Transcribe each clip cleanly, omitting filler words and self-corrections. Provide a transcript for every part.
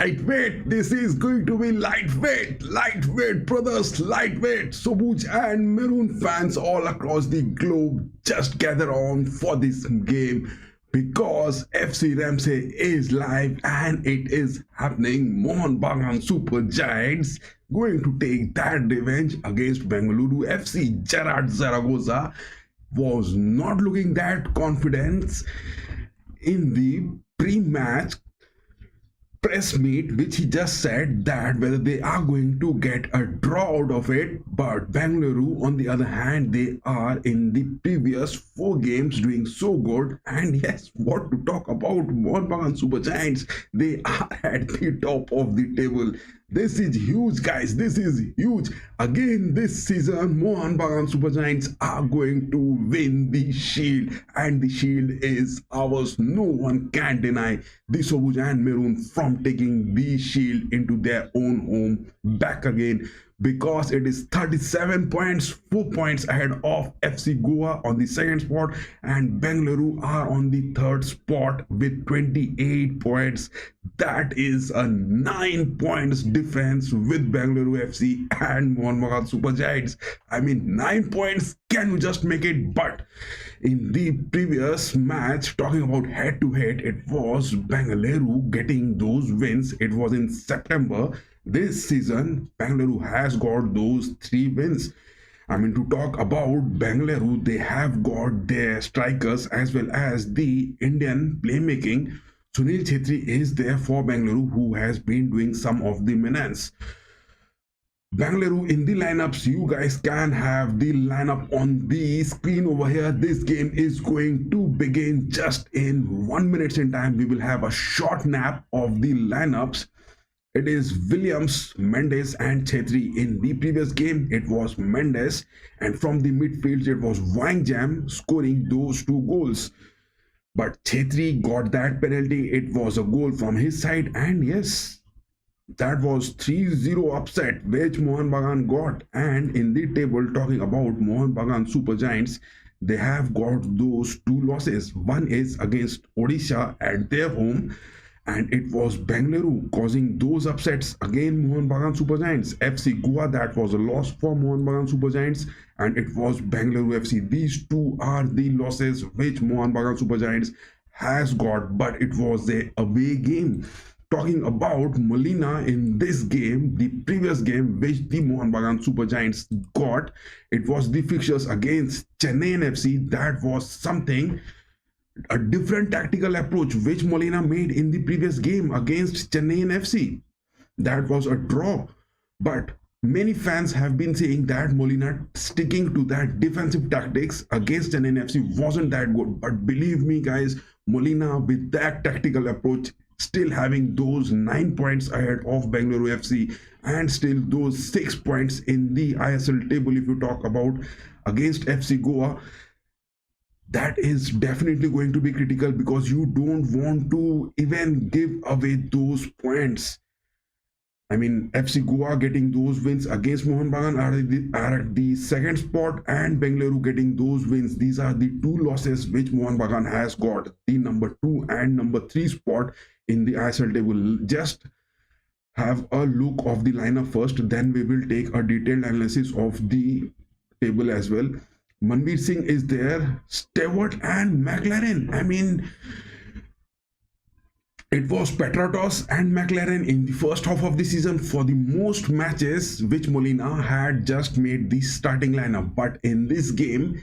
Lightweight. This is going to be lightweight. Lightweight, brothers, lightweight. Sobuj and Maroon fans all across the globe just gather on for this game because FC RAMSAY is live and it is happening. Mohun Bagan Super Giants going to take that revenge against Bengaluru FC. Gerard Zaragoza was not looking that confident in the pre-match press meet, which he just said that whether they are going to get a draw out of it. But Bengaluru, on the other hand, they are in the previous 4 games doing so good. And yes, what to talk about Mohun Bagan Super Giants? They are at the top of the table. This is huge, guys. This is huge. Again, this season, Mohun Bagan Super Giants are going to win the shield. And the shield is ours. No one can deny the Sobuj and Maroon from taking the shield into their own home back again, because it is 37 points, 4 points ahead of FC Goa on the second spot, and Bengaluru are on the third spot with 28 points. That is a 9 points difference with Bengaluru FC and Mohun Bagan Super Giants. I mean, 9 points, can you just make it? But in the previous match, talking about head to head, it was Bengaluru getting those wins. It was in September. This season, Bengaluru has got those 3 wins. I mean, to talk about Bengaluru, they have got their strikers as well as the Indian playmaking. Sunil Chhetri is there for Bengaluru, who has been doing some of the menace. Bengaluru in the lineups, you guys can have the lineup on the screen over here. This game is going to begin just in 1 minute in time. We will have a short nap of the lineups. It is Williams, Mendes and Chhetri. In the previous game, it was Mendes, and from the midfield, it was Wang Jam scoring those 2 goals. But Chhetri got that penalty. It was a goal from his side, and yes, that was 3-0 upset which Mohun Bagan got. And in the table, talking about Mohun Bagan Super Giants, they have got those 2 losses. One is against Odisha at their home, and it was Bengaluru causing those upsets. Again, Mohun Bagan Super Giants. FC Goa, that was a loss for Mohun Bagan Super Giants, and it was Bengaluru FC. These 2 are the losses which Mohun Bagan Super Giants has got, but it was a away game. Talking about Molina in this game, the previous game which the Mohun Bagan Super Giants got, it was the fixtures against Chennai FC. That was something, a different tactical approach which Molina made in the previous game against Chennai FC. That was a draw, but many fans have been saying that Molina sticking to that defensive tactics against Chennai FC wasn't that good. But believe me, guys, Molina with that tactical approach, still having those 9 points ahead of Bengaluru FC and still those 6 points in the ISL table. If you talk about against FC Goa, that is definitely going to be critical, because you don't want to even give away those points. I mean, FC Goa getting those wins against Mohun Bagan are at the second spot, and Bengaluru getting those wins. These are the 2 losses which Mohun Bagan has got, the number 2 and number 3 spot in the ISL table. Just have a look of the lineup first, then we will take a detailed analysis of the table as well. Manveer Singh is there, Stewart and McLaren. I mean, it was Petratos and McLaren in the first half of the season for the most matches which Molina had just made the starting lineup. But in this game,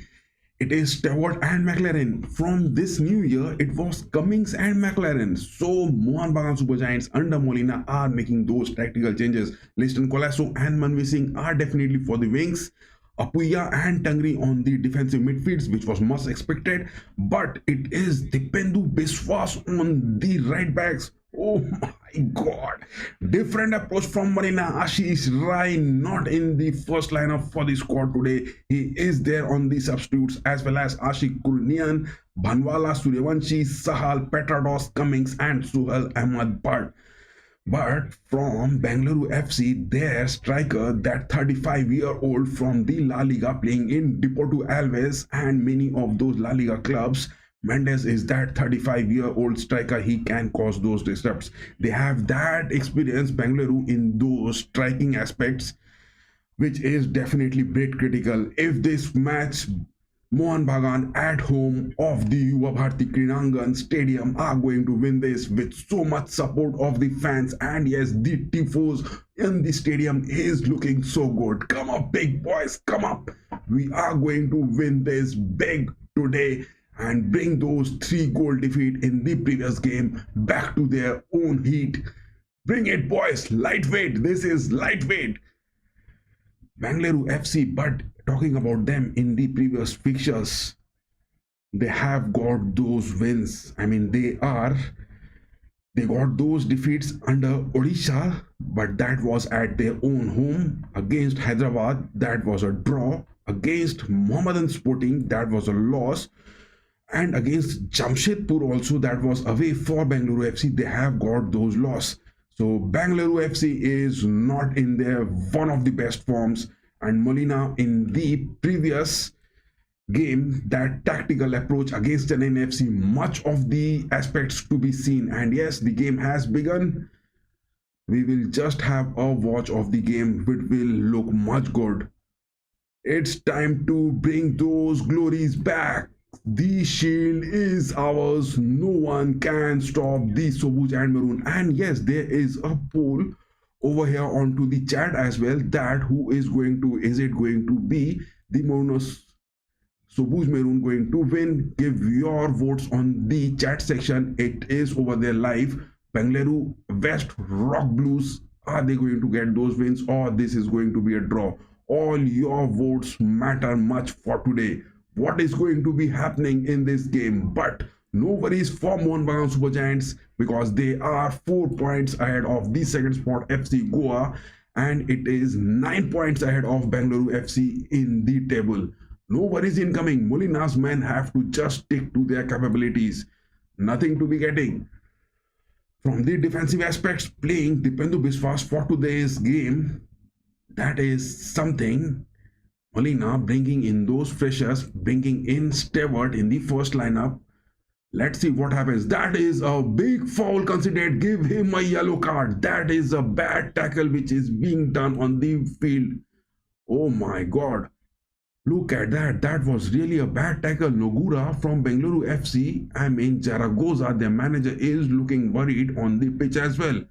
it is Stewart and McLaren. From this new year, it was Cummings and McLaren. So Mohun Bagan Super Giants under Molina are making those tactical changes. Liston Colasso and Manveer Singh are definitely for the wings. Apuya and Tangri on the defensive midfields, which was much expected, but it is Dipendu Biswas on the right backs. Oh my god, different approach from Molina. Ashish Rai not in the first lineup for the squad today. He is there on the substitutes, as well as Ashik Kurnian, Bhanwala, Suryavanshi, Sahal, Petrados, Cummings and Suhal Ahmad Bhatt. But from Bengaluru FC, their striker, that 35-year-old from the La Liga playing in Deportivo Alves and many of those La Liga clubs, Mendes is that 35-year-old striker. He can cause those disrupts. They have that experience, Bengaluru, in those striking aspects, which is definitely bit critical. If this match, Mohun Bagan at home of the Yuva Bharati Krinangan Stadium are going to win this with so much support of the fans, and yes, the tifos in the stadium is looking so good. Come up, big boys, come up. We are going to win this big today and bring those 3-goal defeat in the previous game back to their own heat. Bring it, boys. Lightweight. This is lightweight. Bengaluru FC, but talking about them in the previous fixtures, they have got those wins. I mean, they got those defeats under Odisha, but that was at their own home. Against Hyderabad, that was a draw. Against Mohammedan Sporting, that was a loss. And against Jamshedpur also, that was away for Bengaluru FC. They have got those losses. So Bengaluru FC is not in their one of the best forms. And Molina in the previous game, that tactical approach against an NFC, much of the aspects to be seen. And yes, the game has begun. We will just have a watch of the game, which will look much good. It's time to bring those glories back. The shield is ours. No one can stop the Sobuj and Maroon. And yes, there is a poll over here onto the chat as well, that who is going to, is it going to be the Marooners Sobuj Maroon going to win? Give your votes on the chat section. It is over there live. Bengaluru West Rock Blues, are they going to get those wins, or this is going to be a draw? All your votes matter much for today. What is going to be happening in this game? But no worries for Mohun Bagan Super Giants, because they are 4 points ahead of the second spot FC Goa, and it is 9 points ahead of Bengaluru FC in the table. No worries incoming. Molina's men have to just stick to their capabilities. Nothing to be getting. From the defensive aspects, playing Dipendu Biswas for today's game, that is something. Molina bringing in those freshers, bringing in Stewart in the first lineup. Let's see what happens. That is a big foul considered. Give him a yellow card. That is a bad tackle which is being done on the field. Oh my God. Look at that. That was really a bad tackle. Nogura from Bengaluru FC, I mean Zaragoza, their manager, is looking worried on the pitch as well.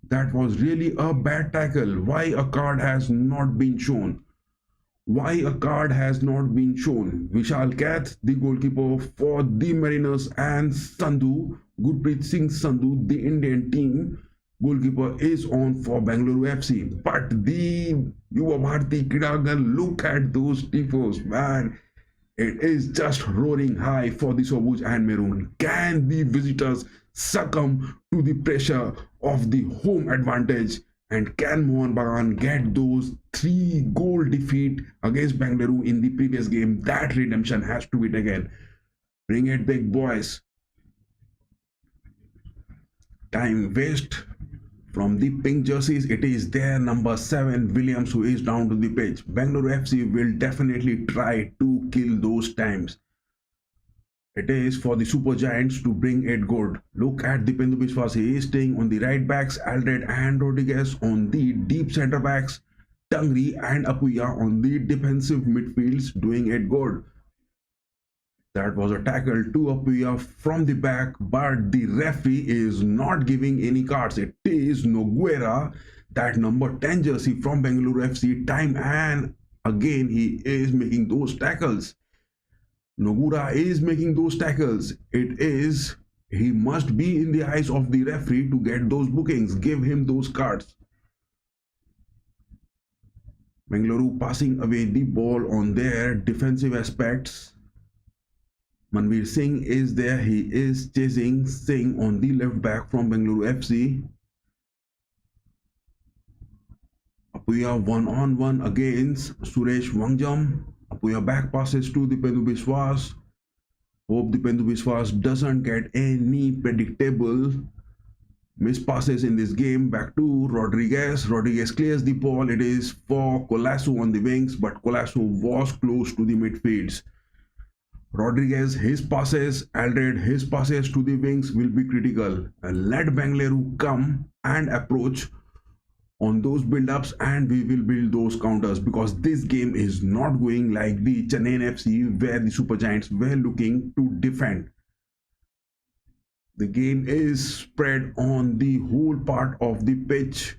That was really a bad tackle. Why a card has not been shown? Why a card has not been shown? Vishal Kath, the goalkeeper for the Mariners, and Sandhu, Gurpreet Singh Sandhu, the Indian team goalkeeper, is on for Bengaluru FC. But the Yuva Bharati Krinangan, look at those tifos, man. It is just roaring high for the Sobuj and Maroon. Can the visitors succumb to the pressure of the home advantage? And can Mohun Bagan get those 3-goal defeat against Bengaluru in the previous game? That redemption has to be taken. Bring it, big boys. Time waste from the pink jerseys. It is their number 7 Williams who is down to the pitch. Bengaluru FC will definitely try to kill those times. It is for the Super Giants to bring it good. Look at Dipendu Biswas. He is staying on the right backs. Aldred and Rodriguez on the deep centre backs. Tangri and Apuya on the defensive midfields, doing it good. That was a tackle to Apuya from the back, but the referee is not giving any cards. It is Noguera, that number 10 jersey from Bengaluru FC. Time and again he is making those tackles. Nogura is making those tackles. He must be in the eyes of the referee to get those bookings. Give him those cards. Bengaluru passing away the ball on their defensive aspects. Manveer Singh is there. He is chasing Singh on the left back from Bengaluru FC. Apuya one-on-one against Suresh Wangjam. Apuya back passes to Dipendu Biswas. Hope Dipendu Biswas doesn't get any predictable miss passes in this game. Back to Rodriguez. Rodriguez clears the ball. It is for Colasso on the wings, but Colasso was close to the midfields. Rodriguez, his passes, Aldred, his passes to the wings will be critical. Let Bengaluru come and approach on those build-ups and we will build those counters, because this game is not going like the Chennai FC where the Super Giants were looking to defend. The game is spread on the whole part of the pitch.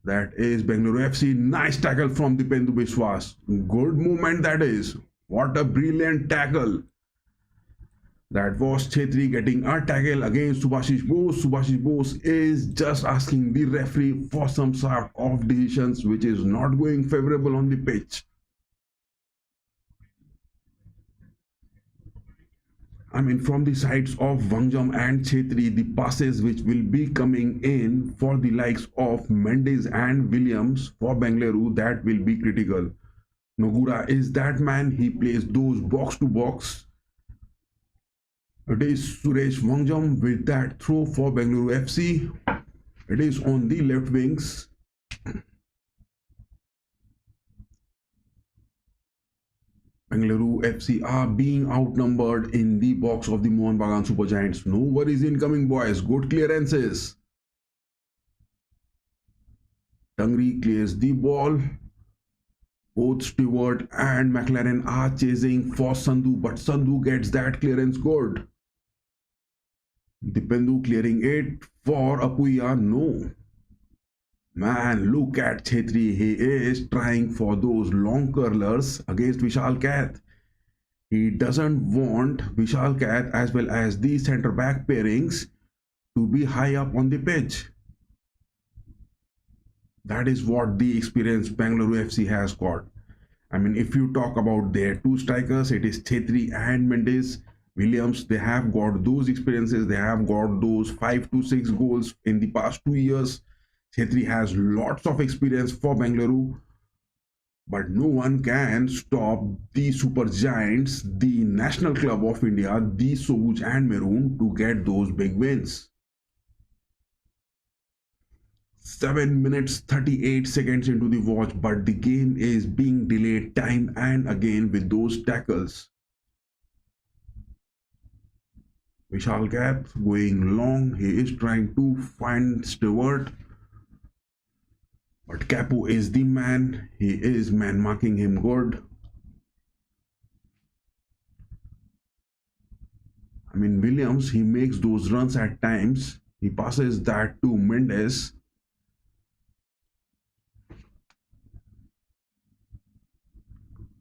That is Bengaluru FC. Nice tackle from Dipendu Biswas. Good movement that is. What a brilliant tackle. That was Chetri getting a tackle against Subhashish Bose. Subhashish Bose is just asking the referee for some sort of decisions which is not going favorable on the pitch. I mean, from the sides of Wangjam and Chetri, the passes which will be coming in for the likes of Mendes and Williams for Bengaluru, that will be critical. Nogura is that man. He plays those box to box. It is Suresh Wangjam with that throw for Bengaluru FC. It is on the left wings. Bengaluru FC are being outnumbered in the box of the Mohun Bagan Super Giants. No worries incoming, boys. Good clearances. Tangri clears the ball. Both Stewart and McLaren are chasing for Sandhu, but Sandhu gets that clearance good. Dipendu clearing it for Apuya. No. Man, look at Chetri. He is trying for those long curlers against Vishal Kath. He doesn't want Vishal Kath as well as the centre back pairings to be high up on the pitch. That is what the experienced Bengaluru FC has got. I mean, if you talk about their two strikers, it is Chetri and Mendes. Williams, they have got those experiences. They have got those 5 to 6 goals in the past 2 years. Chetri has lots of experience for Bengaluru, but no one can stop the Super Giants, the national club of India, the Sobuj and Maroon, to get those big wins. 7 minutes 38 seconds into the watch, but the game is being delayed time and again with those tackles. Vishal Kath going long. He is trying to find Stewart, but Capo is the man. He is man marking him good. I mean, Williams, he makes those runs at times. He passes that to Mendes.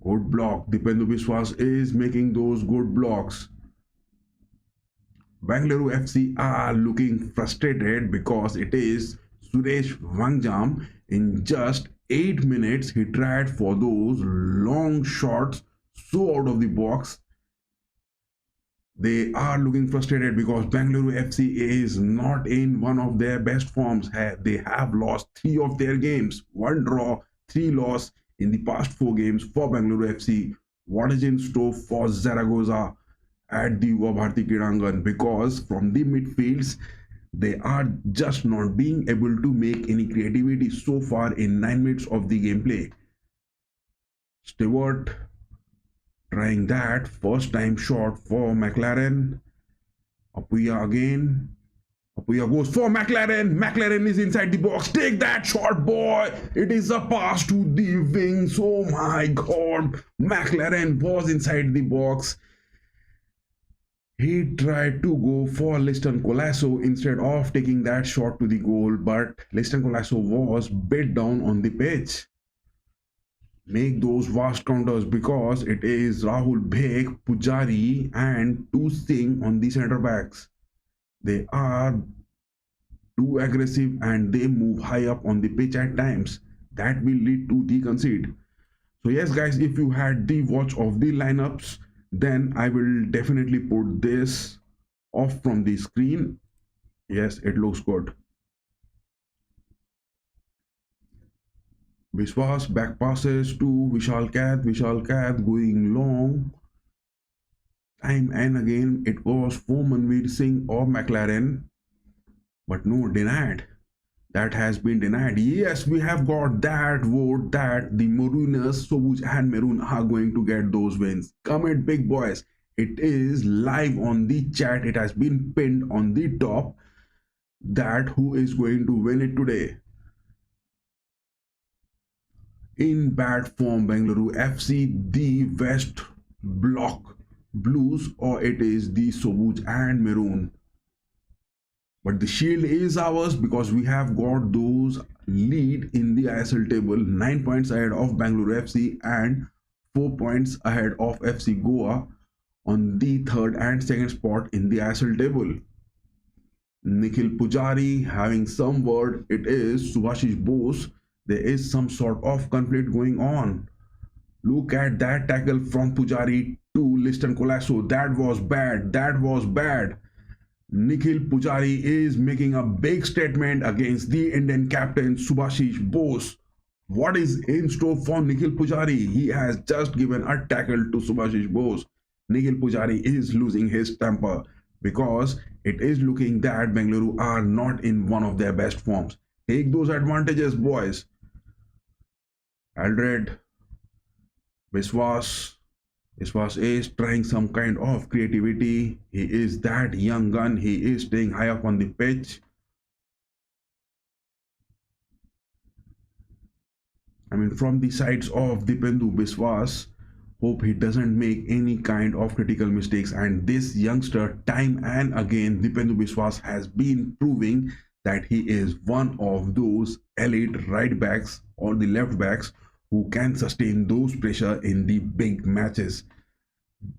Good block. Dipendu Biswas is making those good blocks. Bengaluru FC are looking frustrated because it is Suresh Wangjam. In just 8 minutes, he tried for those long shots so out of the box. They are looking frustrated because Bengaluru FC is not in one of their best forms. They have lost 3 of their games, 1 draw, 3 loss in the past 4 games for Bengaluru FC. What is in store for Zaragoza at the Yuva Bharati Kridangan? Because from the midfields, they are just not being able to make any creativity so far in 9 minutes of the gameplay. Stewart trying that first time shot for McLaren. Apuya again. Apuya goes for McLaren. McLaren is inside the box. Take that shot, boy. It is a pass to the wings. Oh my god. McLaren was inside the box. He tried to go for Liston Colasso instead of taking that shot to the goal, but Liston Colasso was bit down on the pitch. Make those vast counters because it is Rahul Bhek, Pujari and Tu Singh on the centre backs. They are too aggressive and they move high up on the pitch at times. That will lead to the concede. So yes guys, if you had the watch of the lineups, then I will definitely put this off from the screen. Yes, it looks good. Biswas back passes to Vishal Kath. Vishal Kath going long. Time and again it was for Manveer Singh or McLaren. But no, denied. that has been denied. Yes, we have got that vote that the Marooners, Sobuj and Maroon are going to get those wins. Comment big boys. It is live on the chat. It has been pinned on the top that who is going to win it today. In bad form, Bengaluru FC, the West Block Blues, or it is the Sobuj and Maroon. But the shield is ours because we have got those lead in the ISL table, 9 points ahead of Bengaluru FC and 4 points ahead of FC Goa on the third and second spot in the ISL table. Nikhil Pujari having some word. It is Subhashish Bose. There is some sort of conflict going on. Look at that tackle from Pujari to Liston Colasso. That was bad. That was bad. Nikhil Pujari is making a big statement against the Indian captain Subhashish Bose. What is in store for Nikhil Pujari? He has just given a tackle to Subhashish Bose. Nikhil Pujari is losing his temper because it is looking that Bengaluru are not in one of their best forms. Take those advantages, boys. Aldred, Biswas is trying some kind of creativity. He is that young gun. He is staying high up on the pitch. I mean, from the sides of Dipendu Biswas, hope he doesn't make any kind of critical mistakes. And this youngster, time and again, Dipendu Biswas has been proving that he is one of those elite right backs or the left backs who can sustain those pressure in the big matches.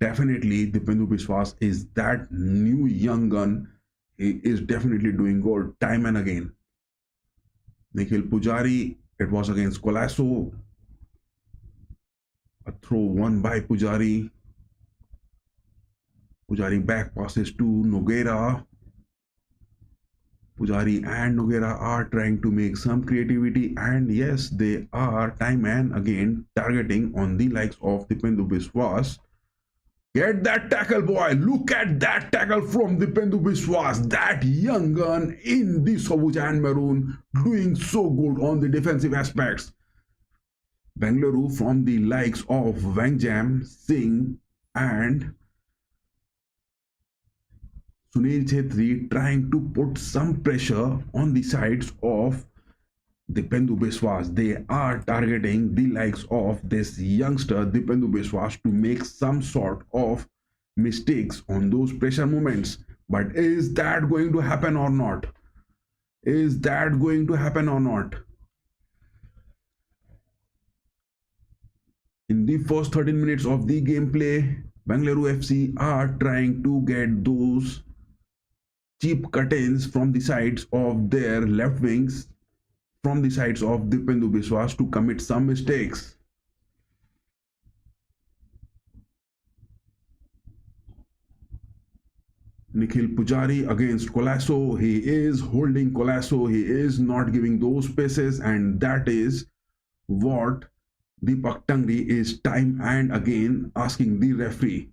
Definitely, Dipendu Biswas is that new young gun. He is definitely doing good time and again. Nikhil Pujari, it was against Colasso. A throw won by Pujari. Pujari back passes to Nogueira. Pujari and Nogueira are trying to make some creativity, and yes, they are time and again targeting on the likes of Dipendu Biswas. Get that tackle, boy. Look at that tackle from Dipendu Biswas. That young gun in the Sobuj and Maroon doing so good on the defensive aspects. Bengaluru from the likes of Wangjam, Singh and Sunil Chhetri trying to put some pressure on the sides of Dipendu Biswas. They are targeting the likes of this youngster Dipendu Biswas to make some sort of mistakes on those pressure moments. But is that going to happen or not? Is that going to happen or not? In the first 13 minutes of the gameplay, Bengaluru FC are trying to get those cheap cut-ins from the sides of their left wings, from the sides of Dipendu Biswas to commit some mistakes. Nikhil Pujari against Colasso. He is holding Colasso. He is not giving those passes, and that is what Deepak Tangri is time and again asking the referee.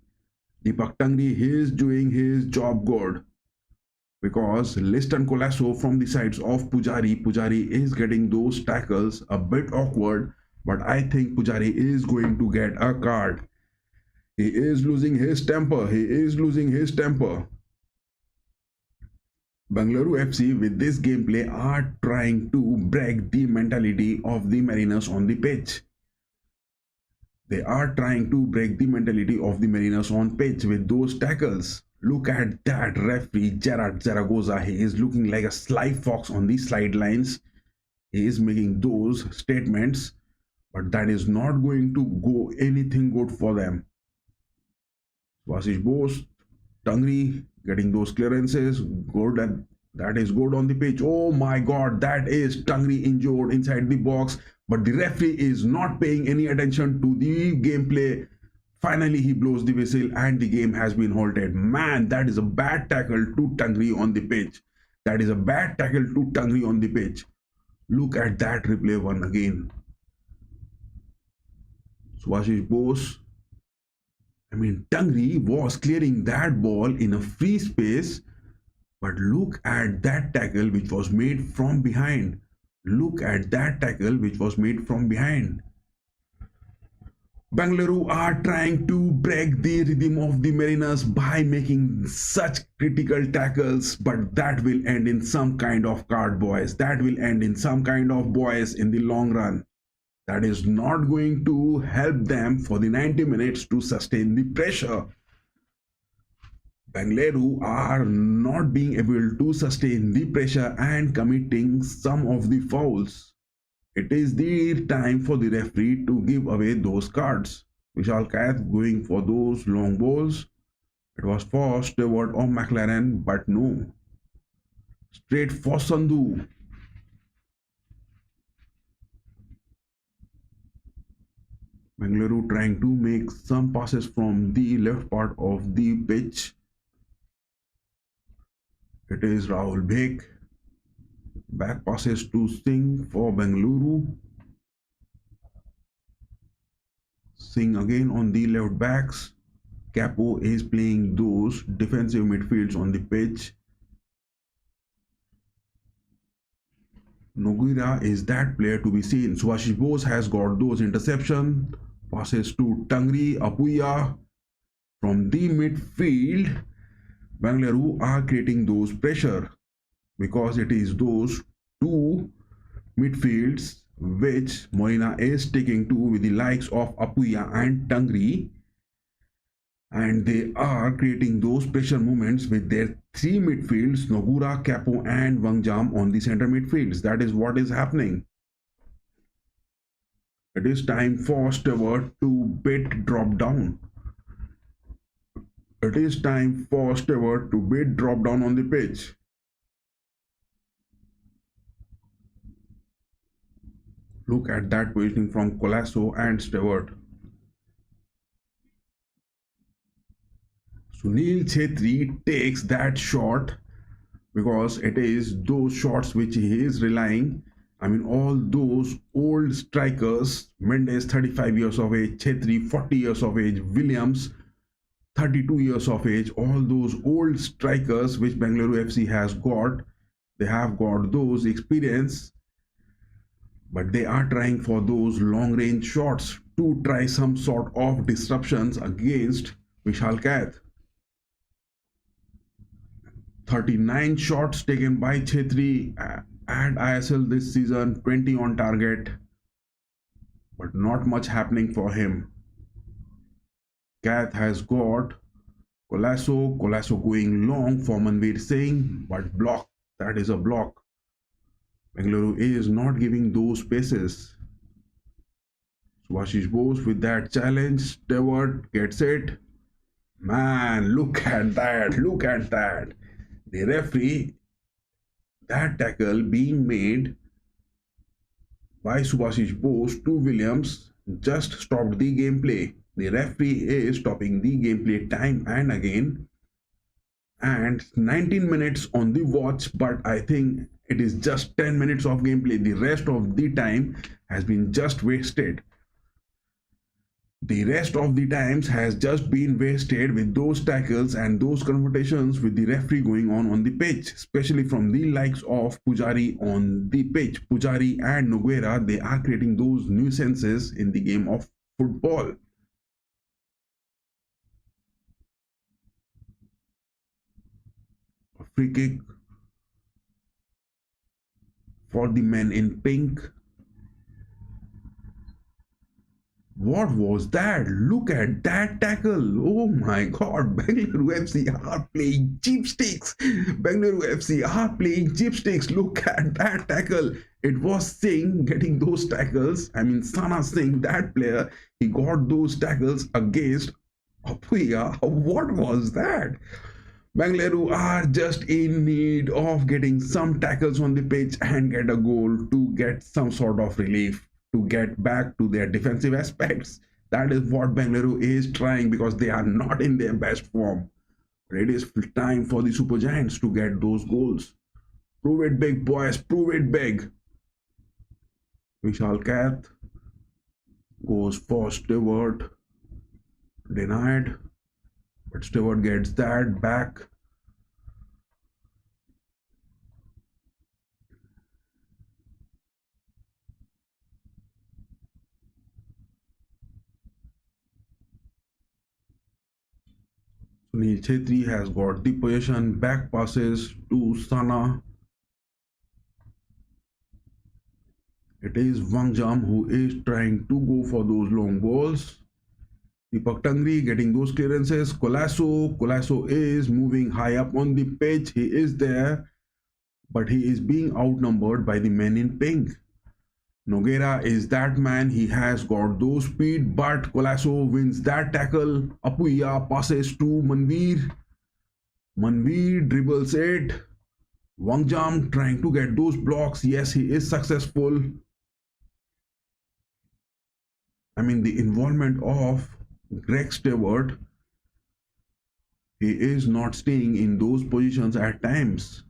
Deepak Tangri is doing his job good. Because Liston Colasso from the sides of Pujari is getting those tackles a bit awkward, but I think Pujari is going to get a card. He is losing his temper. He is losing his temper. Bengaluru FC with this gameplay are trying to break the mentality of the Mariners on the pitch. They are trying to break the mentality of the Mariners on pitch with those tackles. Look at that referee, Gerard Zaragoza. He is looking like a sly fox on the sidelines. He is making those statements, but that is not going to go anything good for them. Subhashish Bose, Tangri getting those clearances. Good, and that is good on the pitch. Oh my God, that is Tangri injured inside the box, but the referee is not paying any attention to the gameplay. Finally, he blows the whistle and the game has been halted. Man, that is a bad tackle to Tangri on the pitch. That is a bad tackle to Tangri on the pitch. Look at that replay one again. Subhashish Bose. I mean, Tangri was clearing that ball in a free space, But look at that tackle which was made from behind. Look at that tackle which was made from behind. Bengaluru are trying to break the rhythm of the Mariners by making such critical tackles, but that will end in some kind of card, boys. That will end in some kind of boys in the long run. That is not going to help them for the 90 minutes to sustain the pressure. Bengaluru are not being able to sustain the pressure and committing some of the fouls. It is the time for the referee to give away those cards. Vishal Kaith going for those long balls. It was for Stewart or McLaren, but no. Straight for Sandhu. Bengaluru trying to make some passes from the left part of the pitch. It is Rahul Bhek. Back passes to Singh for Bengaluru. Singh again on the left backs. Capo is playing those defensive midfields on the pitch. Noguera is that player to be seen. Subhashish Bose has got those interception. Passes to Tangri, Apuya. From the midfield, Bengaluru are creating those pressure because it is those two midfields which Molina is sticking to with the likes of Apuya and Tangri, and they are creating those pressure movements with their three midfields, Nogura, Capo and Wangjam on the center midfields. That is what is happening. It is time for Stewart to bit drop down. It is time for Stewart to bit drop down on the pitch. Look at that positioning from Colasso and Stewart. Sunil Chhetri takes that shot because it is those shots which he is relying. I mean, all those old strikers, Mendes 35 years of age, Chhetri 40 years of age, Williams 32 years of age, all those old strikers which Bengaluru FC has got, they have got those experience, but they are trying for those long range shots to try some sort of disruptions against Vishal Kaith. 39 shots taken by Chhetri at ISL this season, 20 on target, but not much happening for him. Kaith has got Colasso going long for Manveer Singh, but block. That is a block. Bengaluru is not giving those spaces. Subhashish Bose with that challenge. Stewart gets it. Man, look at that. Look at that. The referee, that tackle being made by Subhashish Bose to Williams just stopped the gameplay. The referee is stopping the gameplay time and again. And 19 minutes on the watch, but I think it is just 10 minutes of gameplay. The rest of the time has been just wasted. The rest of the times has just been wasted with those tackles and those confrontations with the referee going on the pitch, especially from the likes of Pujari on the pitch. Pujari and Noguera, they are creating those nuisances in the game of football. A free kick for the men in pink. What was that? Look at that tackle. Oh my god. Bengaluru FC are playing cheap sticks. Bengaluru FC are playing cheap sticks. Look at that tackle. It was Singh getting those tackles. I mean, Sana Singh, that player, he got those tackles against Apuya. What was that? Bengaluru are just in need of getting some tackles on the pitch and get a goal to get some sort of relief, to get back to their defensive aspects. That is what Bengaluru is trying because they are not in their best form. But it is time for the Super Giants to get those goals. Prove it big, boys. Prove it big. Vishal Kaith goes for Stewart. Denied. But Stewart gets that back. Sunil Chetri has got the possession, back passes to Sana. It is Wang Jam who is trying to go for those long balls. Deepak Tangri getting those clearances. Colasso is moving high up on the pitch. He is there, but he is being outnumbered by the men in pink. Noguera is that man. He has got those speed, but Colasso wins that tackle. Apuya passes to Manveer. Manveer dribbles it. Wang Jam trying to get those blocks. Yes, he is successful. I mean, the involvement of Greg Stewart, he is not staying in those positions at times.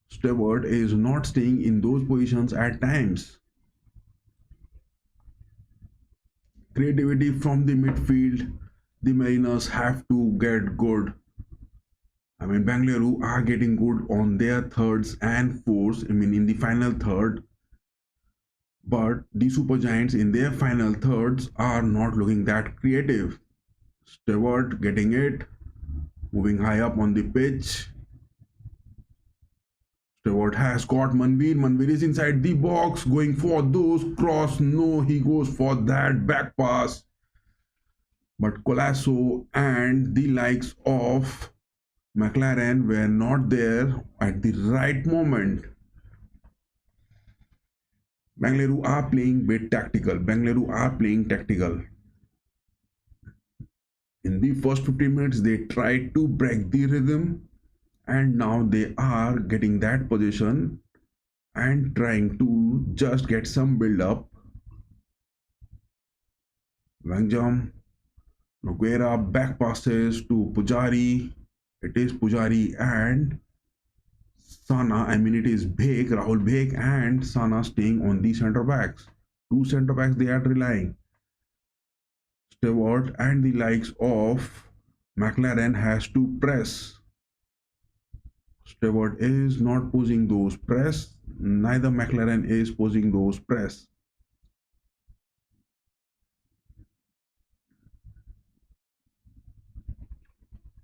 Stewart is not staying in those positions at times. Creativity from the midfield. The Mariners have to get good. I mean, Bengaluru are getting good on their thirds and fourths. I mean, in the final third. But the Super Giants in their final thirds are not looking that creative. Stewart getting it, moving high up on the pitch. Stewart has got Manveer. Manveer is inside the box, going for those cross. No, he goes for that back pass. But Colasso and the likes of McLaren were not there at the right moment. Bengaluru are playing bit tactical. Bengaluru are playing tactical. In the first 15 minutes, they tried to break the rhythm, and now they are getting that position and trying to just get some build up. Wang Jam, Noguera back passes to Pujari. It is Pujari and Sana, I mean it is Bhek, Rahul Bhek and Sana staying on the centre backs. Two centre backs they are relying. Stewart and the likes of McLaren has to press. Stewart is not posing those press. Neither McLaren is posing those press.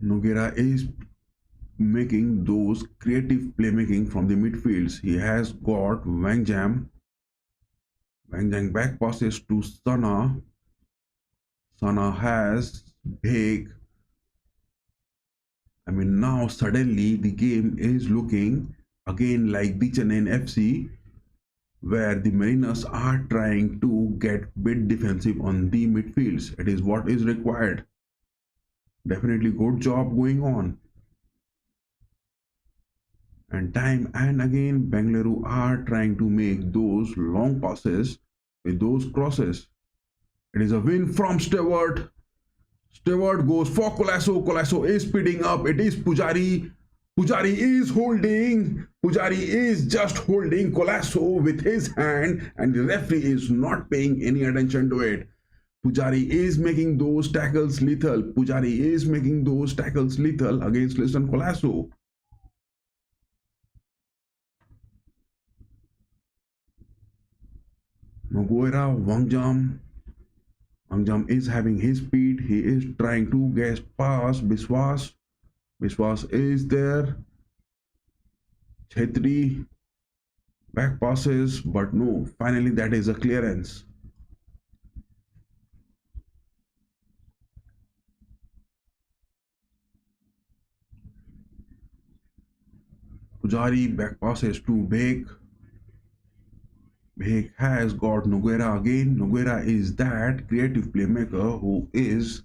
Noguera is making those creative playmaking from the midfields. He has got Wang Jam. Wang Jam back passes to Sana. Sana has Bheg. I mean, now suddenly the game is looking again like the Chennai FC, where the Mariners are trying to get bit defensive on the midfields. It is what is required. Definitely good job going on. And time and again, Bengaluru are trying to make those long passes with those crosses. It is a win from Stewart. Stewart goes for Colasso. Colasso is speeding up. It is Pujari. Pujari is holding. Pujari is just holding Colasso with his hand, and the referee is not paying any attention to it. Pujari is making those tackles lethal. Pujari is making those tackles lethal against Liston Colasso. Noguera, Wang Jam. Wang Jam is having his speed. He is trying to get past Biswas. Biswas is there. Chetri back passes, but no. Finally, that is a clearance. Pujari back passes to Bhek. Bhek has got Noguera again. Noguera is that creative playmaker who is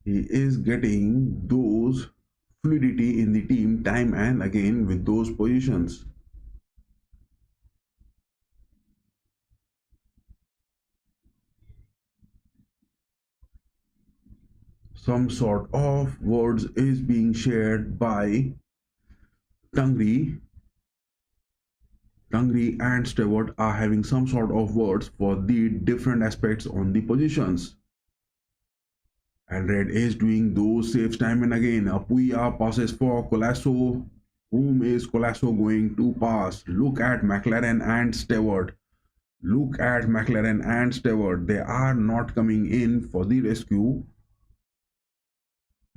getting those fluidity in the team time and again with those positions. Some sort of words is being shared by Tangri. Tangri and Stewart are having some sort of words for the different aspects on the positions. And Red is doing those saves time and again. Apuya passes for Colasso. Whom is Colasso going to pass? Look at McLaren and Stewart. Look at McLaren and Stewart. They are not coming in for the rescue.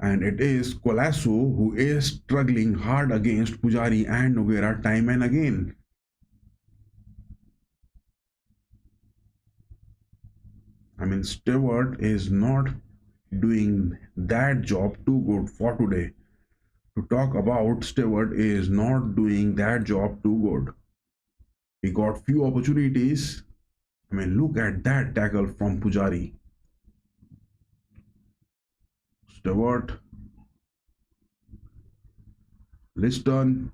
And it is Colasso who is struggling hard against Pujari and Noguera time and again. I mean, Stewart is not doing that job too good for today. To talk about Stewart is not doing that job too good. He got few opportunities. I mean, look at that tackle from Pujari. Stewart, Liston,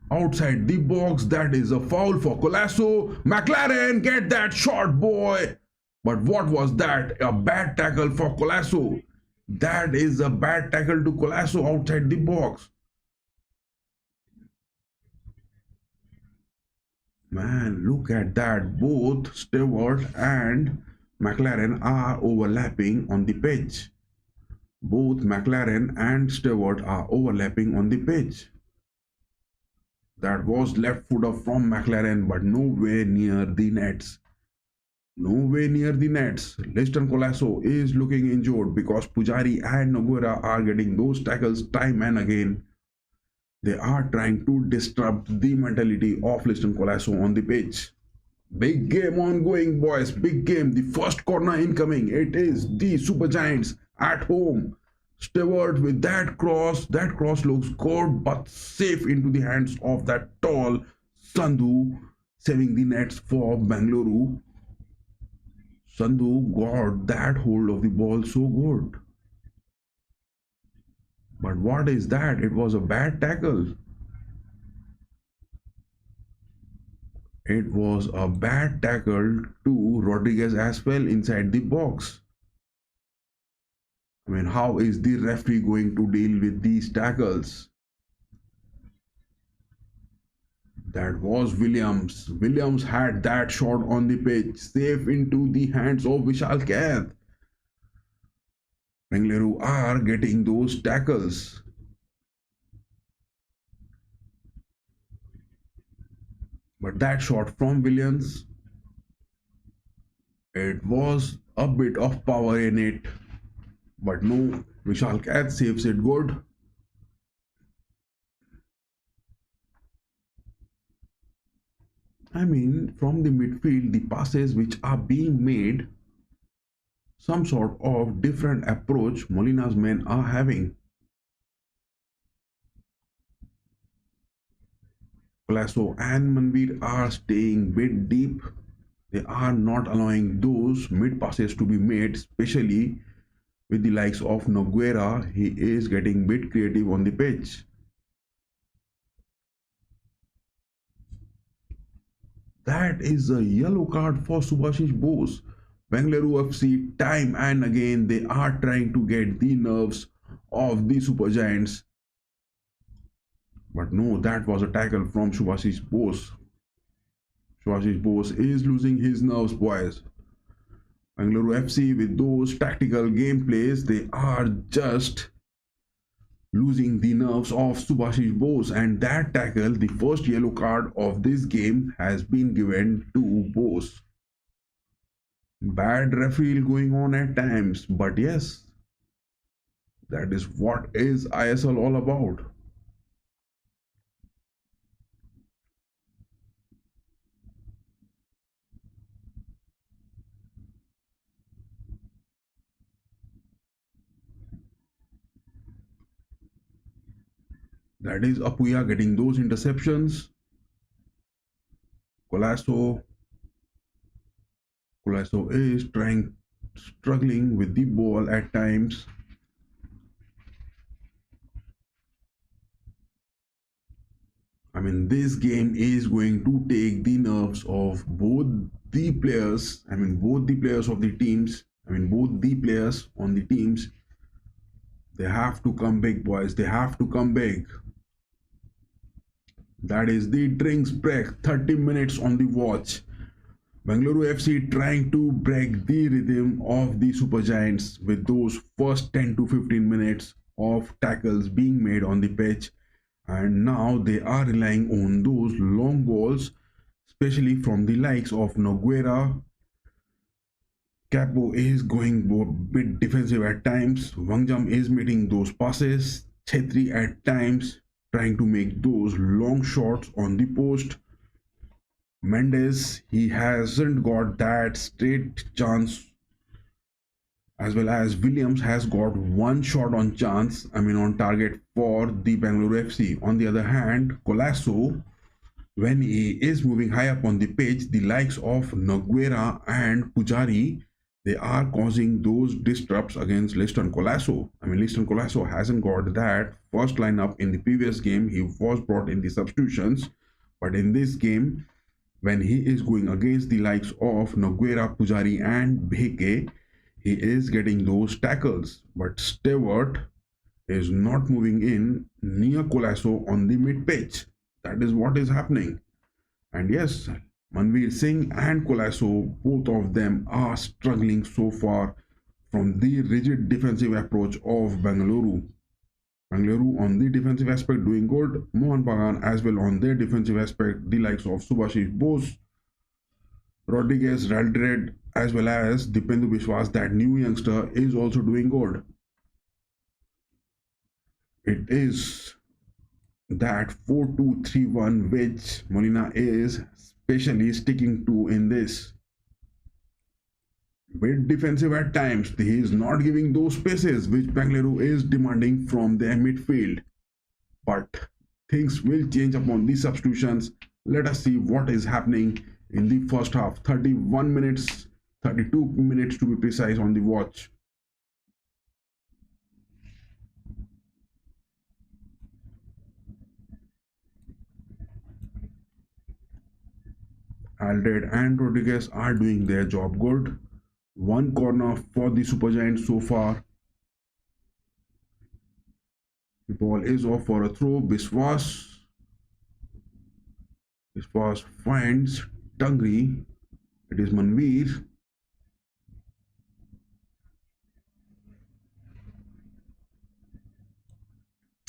outside the box. That is a foul for Colasso. McLaren, get that shot, boy. But what was that? A bad tackle for Colasso. That is a bad tackle to Colasso outside the box. Man, look at that. Both Stewart and McLaren are overlapping on the pitch. Both McLaren and Stewart are overlapping on the pitch. That was left footer from McLaren, but nowhere near the nets. Nowhere near the nets. Liston Colasso is looking injured because Pujari and Noguera are getting those tackles time and again. They are trying to disrupt the mentality of Liston Colasso on the pitch. Big game ongoing, boys. Big game. The first corner incoming. It is the Super Giants at home. Stewart with that cross. That cross looks good, but safe into the hands of that tall Sandhu, saving the nets for Bengaluru. Sandhu got that hold of the ball so good. But what is that? It was a bad tackle. It was a bad tackle to Rodriguez as well inside the box. I mean, how is the referee going to deal with these tackles? That was Williams. Williams had that shot on the pitch, safe into the hands of Vishal Kath. Bengaluru are getting those tackles. But that shot from Williams, it was a bit of power in it. But no, Vishal Kath saves it good. I mean, from the midfield, the passes which are being made, some sort of different approach Molina's men are having. Colasso and Manveer are staying bit deep. They are not allowing those mid passes to be made, especially with the likes of Noguera. He is getting bit creative on the pitch. That is a yellow card for Subhashish Bose. Bengaluru FC, time and again, they are trying to get the nerves of the Super Giants. But no, that was a tackle from Subhashish Bose. Subhashish Bose is losing his nerves, boys. Bengaluru FC with those tactical gameplays, they are just losing the nerves of Subhashish Bose, and that tackle, the first yellow card of this game, has been given to Bose. Bad referee going on at times, but yes, that is what is ISL all about. That is Apuya getting those interceptions. Colasso is struggling with the ball at times. I mean, this game is going to take the nerves of both the players. I mean, both the players of the teams. I mean, both the players on the teams. They have to come big, boys. They have to come big. That is the drinks break. 30 minutes on the watch. Bengaluru FC trying to break the rhythm of the Super Giants with those first 10 to 15 minutes of tackles being made on the pitch. And now they are relying on those long balls, especially from the likes of Noguera. Capo is going a bit defensive at times. Wangjam is meeting those passes. Chetri at times trying to make those long shots on the post. Mendes, he hasn't got that straight chance, as well as Williams has got one shot on chance, on target for the Bengaluru FC. On the other hand, Colasso, when he is moving high up on the pitch, the likes of Noguera and Pujari, they are causing those disrupts against Liston Colasso. Liston Colasso hasn't got that first lineup in the previous game. He was brought in the substitutions, but in this game, when he is going against the likes of Noguera, Pujari and Bheke, he is getting those tackles. But Stewart is not moving in near Colasso on the mid pitch. That is what is happening. And yes, Manveer Singh and Colasso, both of them are struggling so far from the rigid defensive approach of Bengaluru. Bengaluru on the defensive aspect doing good. Mohun Bagan as well on their defensive aspect. The likes of Subhashish Bose, Rodriguez, Raldred, as well as Dipendu Biswas, that new youngster, is also doing good. It is that 4-2-3-1 which Molina is especially sticking to in this. Bit defensive at times. He is not giving those spaces which Bengaluru is demanding from their midfield. But things will change upon these substitutions. Let us see what is happening in the first half. 31 minutes, 32 minutes to be precise on the watch. Aldred and Rodriguez are doing their job good. One corner for the Super Giants so far. The ball is off for a throw. Biswas finds Tangri. It is Manveer.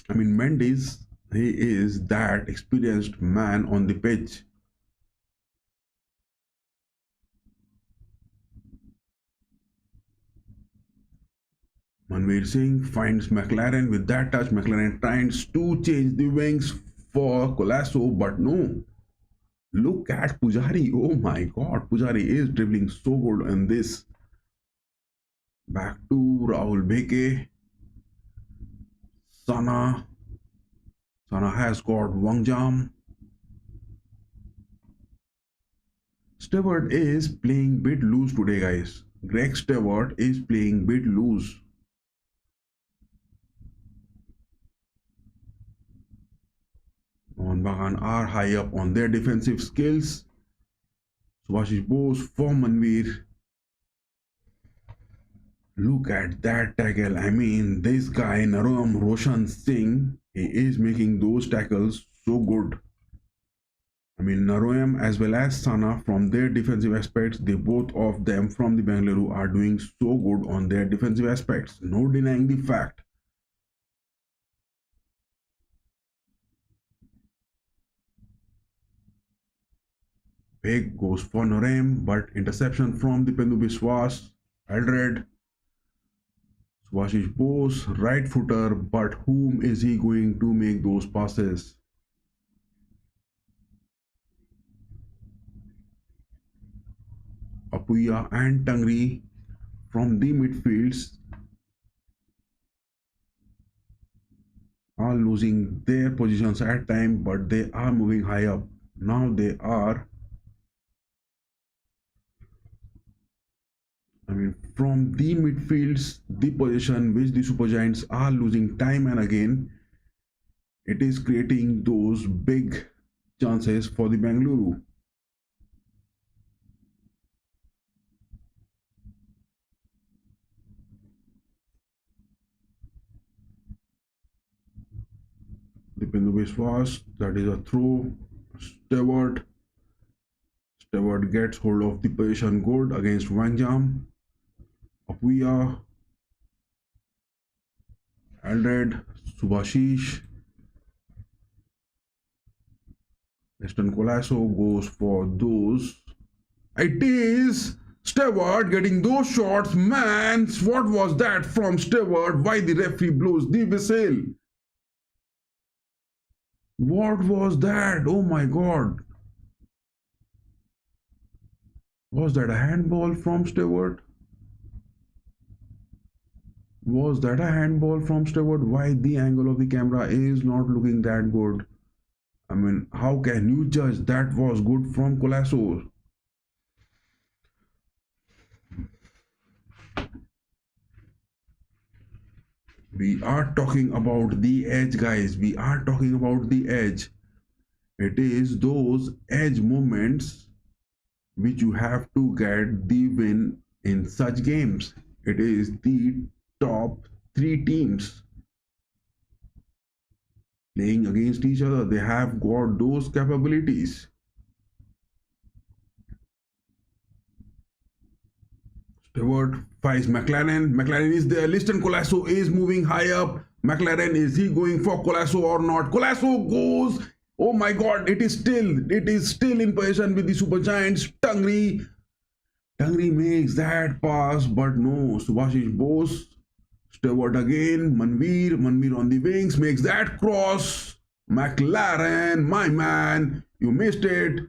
Mendes, he is that experienced man on the pitch. Manveer Singh finds McLaren with that touch. McLaren tries to change the wings for Colasso, but no. Look at Pujari. Oh my god, Pujari is dribbling so good in this. Back to Rahul Bheke. Sana has got Wangjam. Stewart is playing bit loose today, guys. Greg Stewart is playing bit loose. Mohun Bagan are high up on their defensive skills. Subhashish Bose for Manveer. Look at that tackle. This guy, Naram Roshan Singh, he is making those tackles so good. Naroyam as well as Sana, from their defensive aspects, they both of them from the Bengaluru are doing so good on their defensive aspects. No denying the fact. Big goes for Norem, but interception from Dipendu Biswas. Aldred. Subhashish Bose, right footer, but whom is he going to make those passes? Apuya and Tangri from the midfields are losing their positions at time, but they are moving high up. Now they are from the midfields, the position which the Super Giants are losing time and again, it is creating those big chances for the Bengaluru. Dipendu Biswas, that is a throw. Stewart gets hold of the position good against Wangjam. Apuya, Aldred, Subhashish. Western Colasso goes for those. It is Stewart getting those shots. Man, what was that from Stewart? Why the referee blows the whistle? What was that? Oh my god. Was that a handball from Stewart? Was that a handball from Stewart? Why the angle of the camera is not looking that good? I mean, how can you judge that was good from Colasso? We are talking about the edge, guys. We are talking about the edge. It is those edge moments which you have to get the win in such games. It is the top three teams playing against each other. They have got those capabilities. Stewart fights McLaren. McLaren is there. Liston Colasso is moving high up. McLaren, is he going for Colasso or not? Colasso goes. Oh my god, it is still in position with the Super Giants. Tangri makes that pass, but no. Subhashish Bose. Stewart again. Manveer on the wings makes that cross. McLaren, my man, you missed it.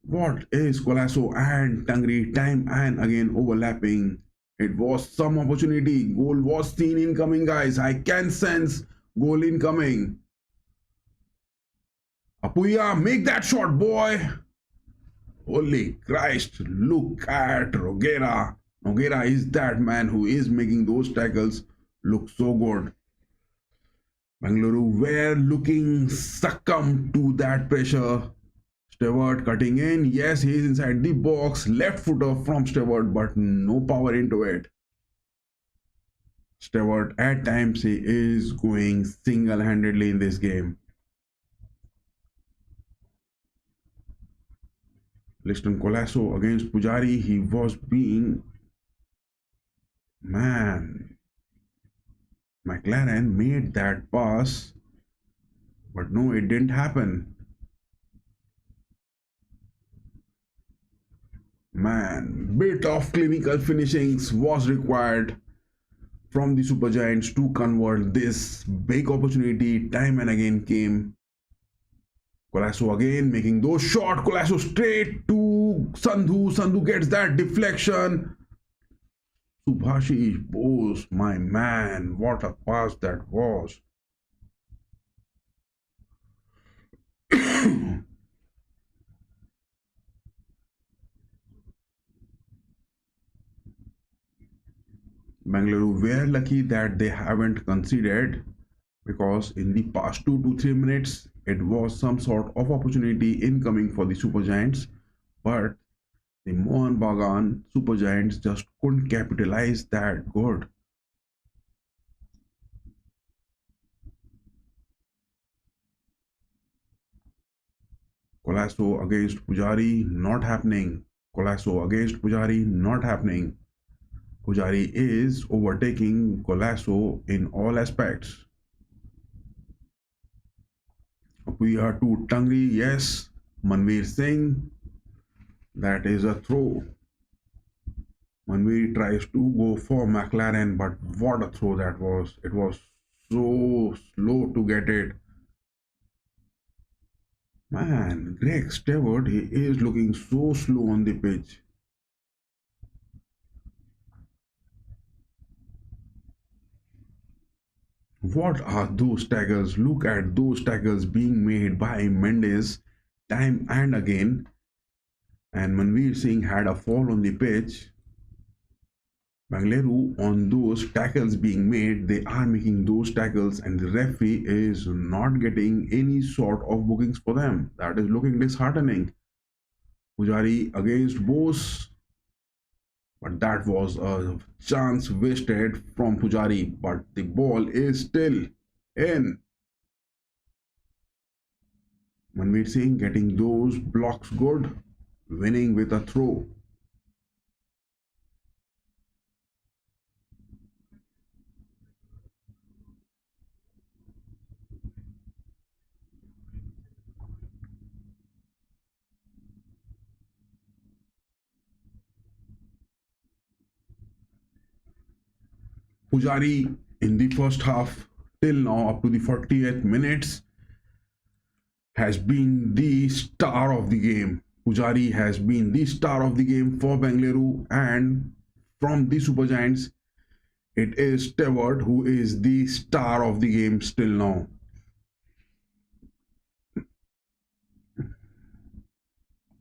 What is Colasso and Tangri time and again overlapping? It was some opportunity. Goal was seen incoming, guys. I can sense goal incoming. Apuya, make that shot, boy. Holy Christ, look at Nogueira. Nogueira is that man who is making those tackles look so good. Bengaluru were looking succumb to that pressure. Stewart cutting in. Yes, he is inside the box. Left footer from Stewart, but no power into it. Stewart at times he is going single-handedly in this game. Liston Colasso against Pujari. He was being... Man. McLaren made that pass. But no, it didn't happen. Man, bit of clinical finishings was required from the Super Giants to convert this big opportunity. Time and again came. Colasso again making those shots. Colasso straight to Sandhu. Sandhu gets that deflection. Subhashish Bose, my man, what a pass that was. Bengaluru were lucky that they haven't conceded, because in the past 2 to 3 minutes it was some sort of opportunity incoming for the Super Giants, but the Mohun Bagan Super Giants just couldn't capitalize that good. Colasso against Pujari, not happening. Colasso against Pujari, not happening. Pujari is overtaking Colasso in all aspects. We are to Tangri, yes. Manveer Singh, that is a throw. Manveer tries to go for McLaren, but what a throw that was. It was so slow to get it. Man, Greg Stewart, he is looking so slow on the pitch. What are those tackles? Look at those tackles being made by Mendes time and again. And Manveer Singh had a fall on the pitch. Bengaluru, on those tackles being made, they are making those tackles and the referee is not getting any sort of bookings for them. That is looking disheartening. Pujari against Bose. But that was a chance wasted from Pujari. But the ball is still in. Manveer Singh getting those blocks good. Winning with a throw. Pujari in the first half till now up to the 40th minutes has been the star of the game. Pujari has been the star of the game for Bengaluru, and from the Super Giants, it is Stewart who is the star of the game still now.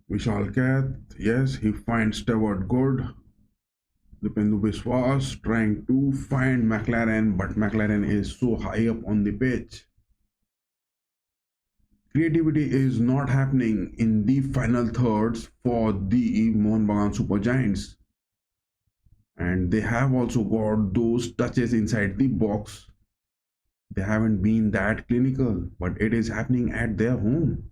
Vishal Kath, yes, he finds Stewart good. Dipendu Biswas trying to find McLaren, but McLaren is so high up on the pitch. Creativity is not happening in the final thirds for the Mohun Bagan Super Giants. And they have also got those touches inside the box. They haven't been that clinical, but it is happening at their home.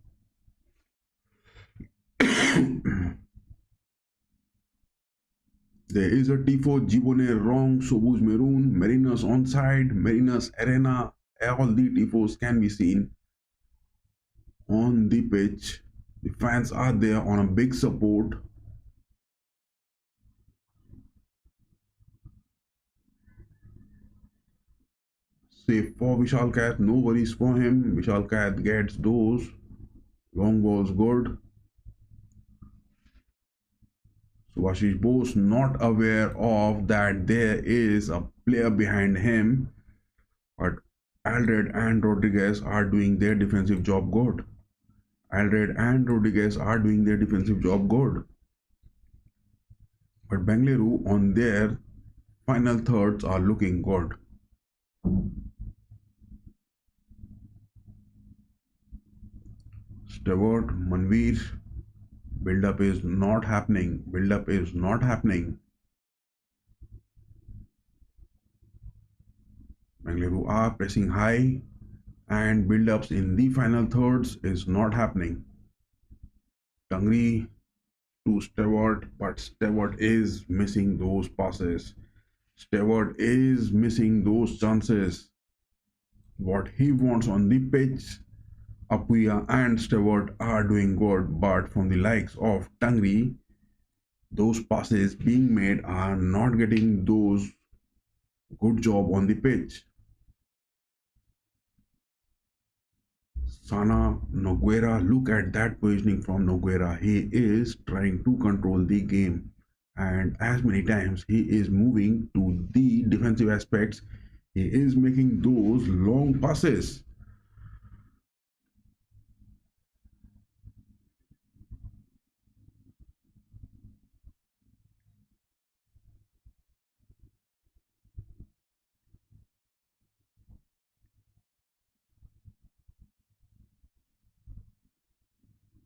There is a Tifo Jibone wrong, Sobuz Maroon, Mariners onside, Mariners Arena. All the Tifos can be seen on the pitch. The fans are there on a big support. Safe for Vishal Kath, no worries for him. Vishal Kath gets those long balls good. Subhashish Bose not aware of that there is a player behind him, but Aldred and Rodriguez are doing their defensive job good. Aldred and Rodriguez are doing their defensive job good. But Bengaluru on their final thirds are looking good. Stewart, Manveer, build-up is not happening. Build-up is not happening. Bengaluru are pressing high, and build-ups in the final thirds is not happening. Tangri to Stewart, but Stewart is missing those passes. Stewart is missing those chances. What he wants on the pitch, Apuya and Stewart are doing good, but from the likes of Tangri, those passes being made are not getting those good job on the pitch. Sana Noguera, look at that positioning from Noguera. He is trying to control the game, and as many times he is moving to the defensive aspects, he is making those long passes.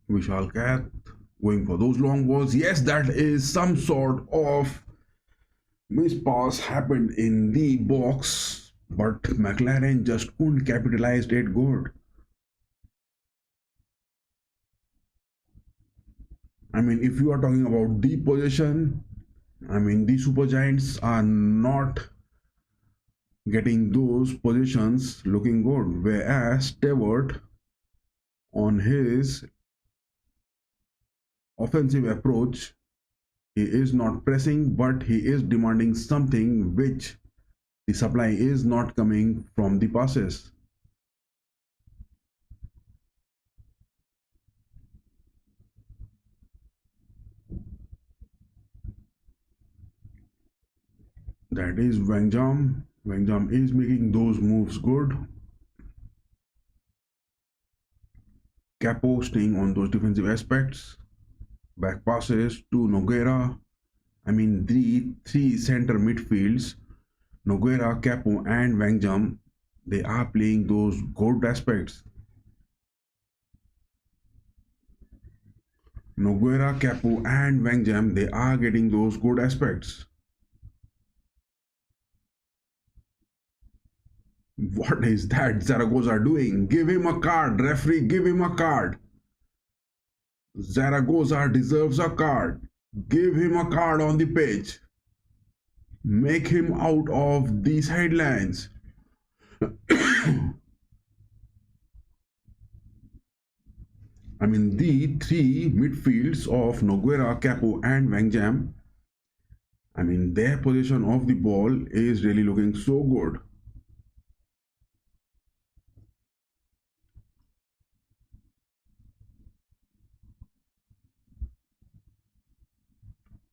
Vishal Kath going for those long balls. Yes, that is some sort of mispass happened in the box, but McLaren just couldn't capitalize it good. I mean, if you are talking about the possession, I mean, the Super Giants are not getting those positions looking good, whereas Stewart on his offensive approach, he is not pressing, but he is demanding something which the supply is not coming from the passes. That is Wang Jam. Wang Jam is making those moves good. Capo staying on those defensive aspects. Back passes to Noguera. I mean, the three center midfields, Noguera, Capo, and Wang Jam, they are playing those good aspects. Noguera, Capo, and Wang Jam, they are getting those good aspects. What is that Zaragoza doing? Give him a card, referee, give him a card. Zaragoza deserves a card. Give him a card on the pitch. Make him out of the sidelines. I mean, the three midfields of Noguera, Capo, and Wang Jam, I mean, their position of the ball is really looking so good.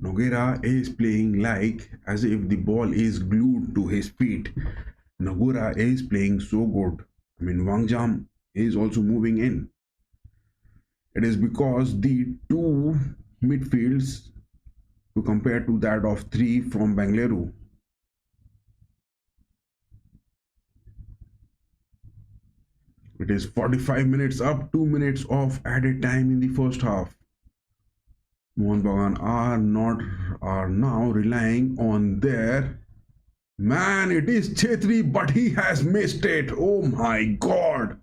Noguera is playing like as if the ball is glued to his feet. Noguera is playing so good. I mean, Wangjam is also moving in. It is because the two midfields to compare to that of three from Bengaluru. It is 45 minutes up, 2 minutes of added time in the first half. Mohun Bagan are now relying on their man. It is Chetri, but he has missed it. Oh my god.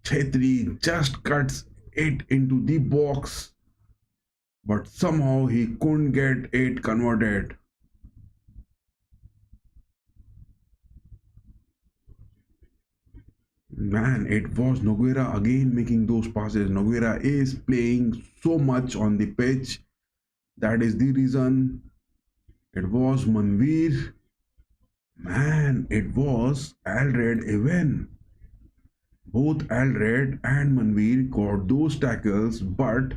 Chetri just cuts it into the box, but somehow he couldn't get it converted. Man, it was Noguera again making those passes. Noguera is playing so much on the pitch. That is the reason. It was Manveer. Man, it was Alred even. Both Alred and Manveer got those tackles, but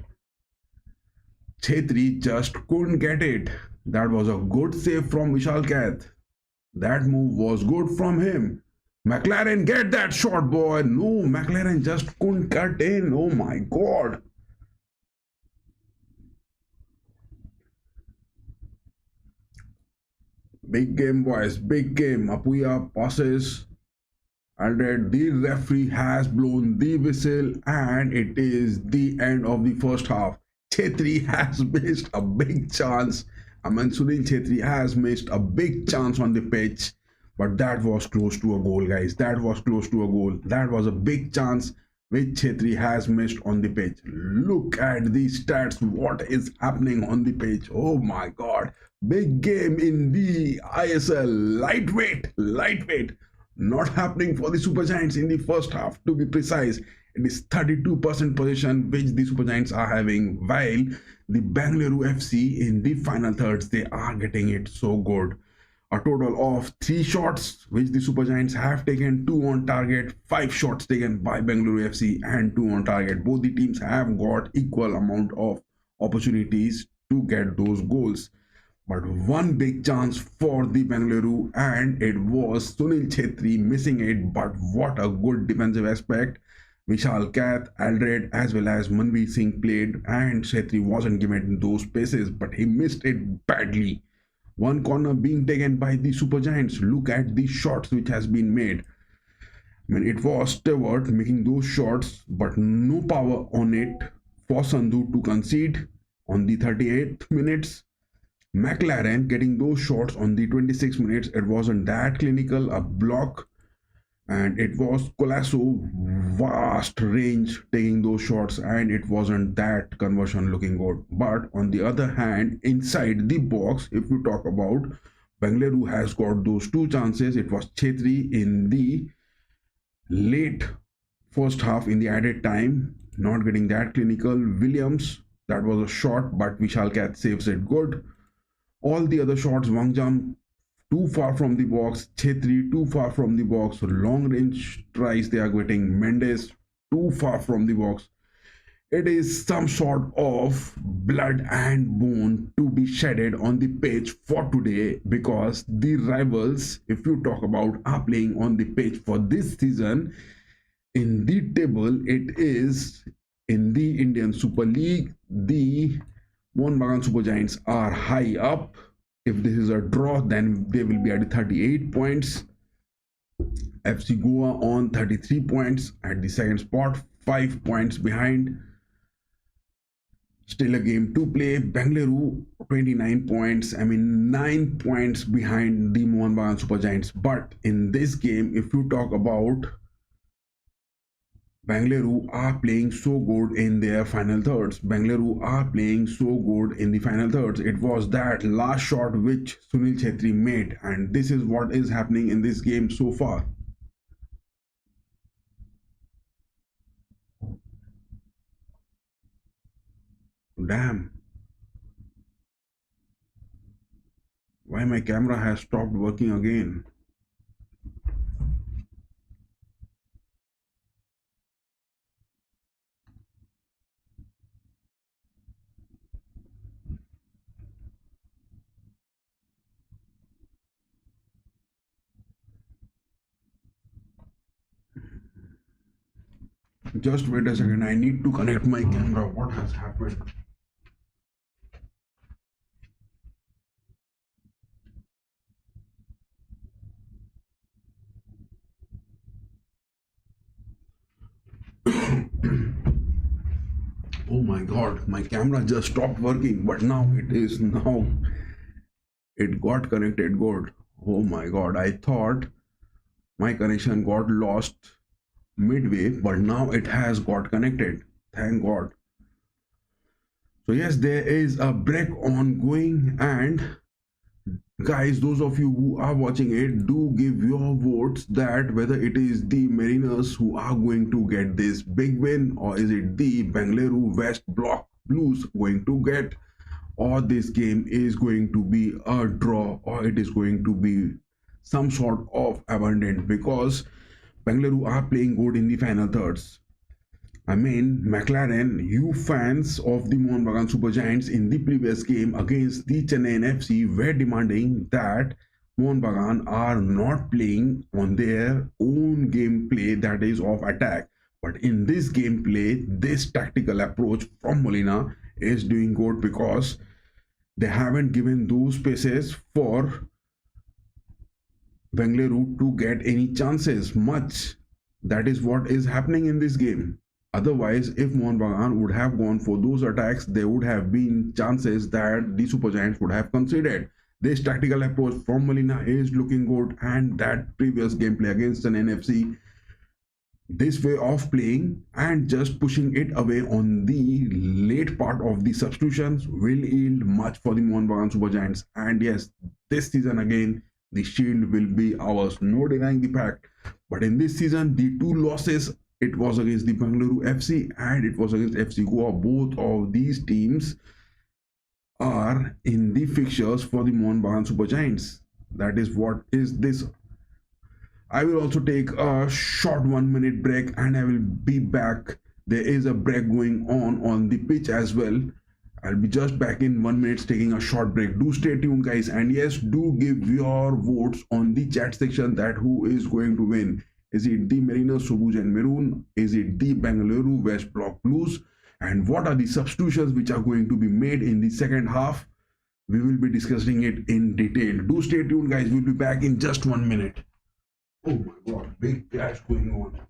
Chetri just couldn't get it. That was a good save from Vishal Kath. That move was good from him. McLaren, get that shot, boy. No, McLaren just couldn't cut in. Oh my god. Big game, boys. Big game. Apuya passes. And the referee has blown the whistle, and it is the end of the first half. Chetri has missed a big chance. I mean, Sunil Chetri has missed a big chance on the pitch, but that was close to a goal, guys. That was close to a goal. That was a big chance which Chetri has missed on the pitch. Look at the stats. What is happening on the pitch? Oh my god. Big game in the ISL. Lightweight. Not happening for the Super Giants in the first half, to be precise. It is 32% possession which the Super Giants are having, while the Bengaluru FC in the final thirds, they are getting it so good. A total of 3 shots which the Super Giants have taken, 2 on target, 5 shots taken by Bengaluru FC and 2 on target. Both the teams have got equal amount of opportunities to get those goals. But one big chance for the Bengaluru, and it was Sunil Chetri missing it. But what a good defensive aspect. Vishal Kath, Aldred, as well as Manveer Singh played, and Chetri wasn't given those spaces, but he missed it badly. One corner being taken by the Super Giants. Look at the shots which has been made. I mean, it was Stewart making those shots, but no power on it for Sandhu to concede on the 38th minutes. McLaren getting those shots on the 26 minutes. It wasn't that clinical, a block, and it was Colasso vast range taking those shots, and it wasn't that conversion looking good. But on the other hand, inside the box, if you talk about Bengaluru has got those 2 chances. It was Chetri in the late first half in the added time, not getting that clinical. Williams, that was a shot, but Vishal Kath saves it good. All the other shots, Wangjam too far from the box, Chetri too far from the box, long range tries they are getting, Mendes too far from the box. It is some sort of blood and bone to be shedded on the pitch for today, because the rivals, if you talk about, are playing on the pitch for this season. In the table, it is in the Indian Super League, the Mohun Bagan Super Giants are high up. If this is a draw, then they will be at 38 points. FC Goa on 33 points at the second spot, 5 points behind. Still a game to play. Bengaluru 29 points. I mean 9 points behind the Mohun Bagan Super Giants. But in this game, if you talk about Bengaluru are playing so good in their final thirds. Bengaluru are playing so good in the final thirds. It was that last shot which Sunil Chetri made, and this is what is happening in this game so far. Damn, why my camera has stopped working again? Just wait a second, I need to connect my camera. What has happened? Oh my god, my camera just stopped working, but now it got connected good. Oh my god, I thought my connection got lost midway, but now it has got connected. Thank god. So yes, there is a break ongoing, and guys, those of you who are watching it, do give your votes that whether it is the Mariners who are going to get this big win, or is it the Bengaluru West Block Blues going to get, or this game is going to be a draw, or it is going to be some sort of abundant, because Bengaluru are playing good in the final thirds. I mean, McLaren, you fans of the Mohun Bagan Super Giants in the previous game against the Chennai FC were demanding that Mohun Bagan are not playing on their own gameplay, that is of attack. But in this gameplay, this tactical approach from Molina is doing good, because they haven't given those spaces for Bengaluru to get any chances much. That is what is happening in this game. Otherwise, if Mohun Bagan would have gone for those attacks, there would have been chances that the Super Giants would have conceded. This tactical approach from Molina is looking good, and that previous gameplay against an NFC, this way of playing and just pushing it away on the late part of the substitutions will yield much for the Mohun Bagan Super Giants. And yes, this season again, the shield will be ours, no denying the fact. But in this season, the two losses, it was against the Bengaluru FC and it was against FC Goa. Both of these teams are in the fixtures for the Mohun Bagan Super Giants. That is what is this. I will also take a short 1 minute break and I will be back. There is a break going on the pitch as well. I'll be just back in 1 minute taking a short break. Do stay tuned, guys, and yes, do give your votes on the chat section that who is going to win. Is it the Mariners, Subuj and Maroon? Is it the Bengaluru West Block Blues? And what are the substitutions which are going to be made in the second half? We will be discussing it in detail. Do stay tuned, guys. We'll be back in just 1 minute. Oh my god, big clash going on.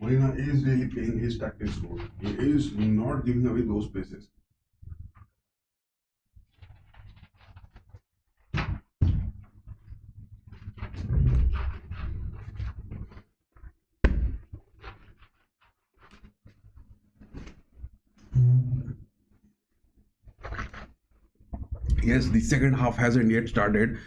Molina is really playing his tactics good. He is not giving away those places. Yes, the second half hasn't yet started,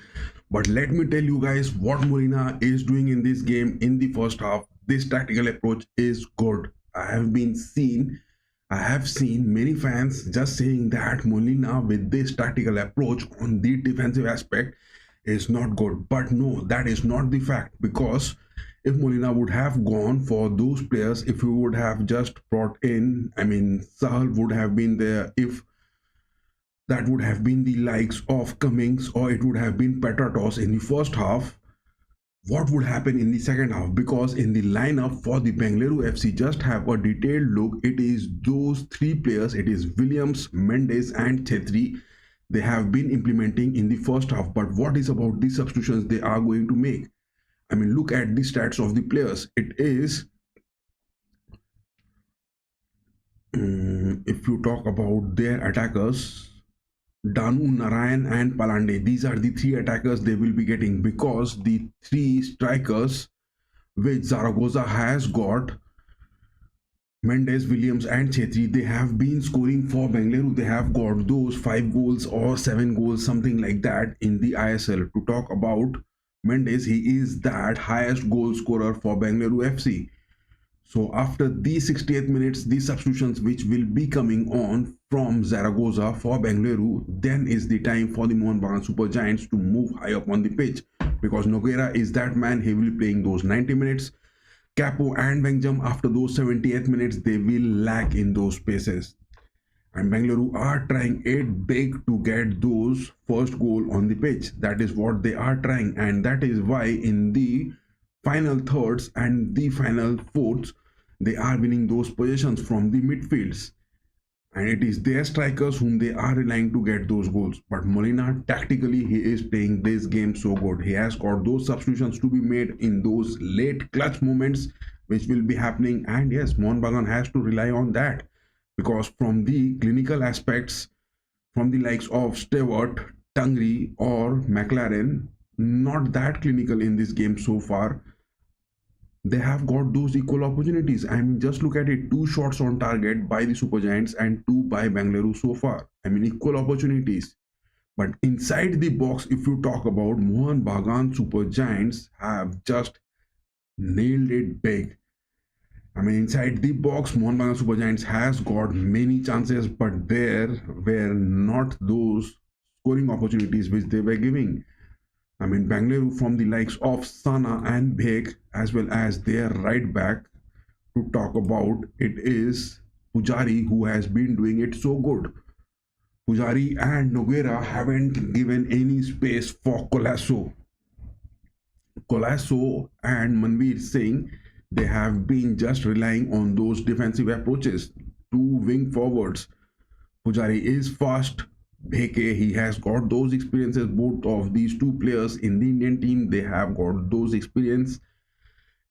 but let me tell you guys what Molina is doing in this game in the first half. This tactical approach is good. I have seen many fans just saying that Molina with this tactical approach on the defensive aspect is not good. But no, that is not the fact, because if Molina would have gone for those players, if he would have just brought in, I mean, Sahal would have been there, if that would have been the likes of Cummings, or it would have been Petratos in the first half, what would happen in the second half? Because in the lineup for the Bengaluru FC, just have a detailed look. It is those three players, it is Williams, Mendes and Chetri, they have been implementing in the first half. But what is about the substitutions they are going to make? I mean, look at the stats of the players. It is, if you talk about their attackers, Danu, Narayan and Palande, these are the three attackers they will be getting, because the three strikers which Zaragoza has got, Mendes, Williams and Chetri, they have been scoring for Bengaluru. They have got those 5 goals or 7 goals, something like that in the ISL. To talk about Mendes, he is that highest goal scorer for Bengaluru FC. So after the 68th minutes, the substitutions which will be coming on from Zaragoza for Bengaluru, then is the time for the Mohun Bagan Super Giants to move high up on the pitch, because Noguera is that man. He will be playing those 90 minutes. Capo and Benjam, after those 78th minutes, they will lack in those spaces. And Bengaluru are trying it big to get those first goal on the pitch. That is what they are trying, and that is why in the final thirds and the final fourths, they are winning those possessions from the midfields. And it is their strikers whom they are relying to get those goals. But Molina, tactically, he is playing this game so good. He has got those substitutions to be made in those late clutch moments, which will be happening. And yes, Mohun Bagan has to rely on that, because from the clinical aspects, from the likes of Stewart, Tangri or McLaren, not that clinical in this game so far. They have got those equal opportunities. I mean, just look at it, 2 shots on target by the Super Giants and 2 by Bengaluru so far. I mean, equal opportunities. But inside the box, if you talk about Mohun Bagan Super Giants, have just nailed it big. I mean, inside the box, Mohun Bagan Super Giants has got many chances, but there were not those scoring opportunities which they were giving. I mean, Bengaluru, from the likes of Sana and Bhek, as well as their right back, to talk about, it is Pujari who has been doing it so good. Pujari and Noguera haven't given any space for Colasso. Colasso and Manveer Singh, they have been just relying on those defensive approaches. 2 wing forwards. Pujari is fast. Bheke, he has got those experiences. Both of these 2 players in the Indian team, they have got those experience.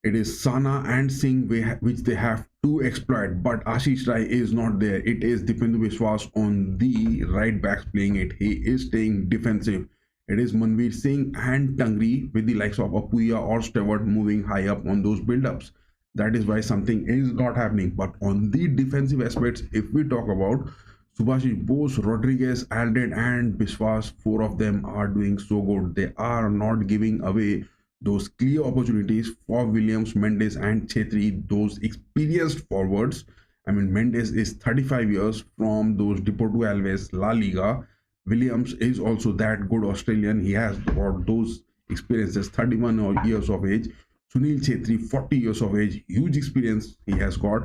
It is Sana and Singh which they have to exploit, but Ashish Rai is not there. It is Dipendu Biswas on the right backs playing it. He is staying defensive. It is Manveer Singh and Tangri with the likes of Apuya or Stewart moving high up on those build-ups. That is why something is not happening. But on the defensive aspects, if we talk about Subhashish Bose, Rodriguez, Aldred and Biswas, 4 of them are doing so good. They are not giving away those clear opportunities for Williams, Mendes and Chetri, those experienced forwards. I mean, Mendes is 35 years from those Deportivo Alaves La Liga. Williams is also that good Australian. He has got those experiences, 31 years of age. Sunil Chetri, 40 years of age, huge experience he has got.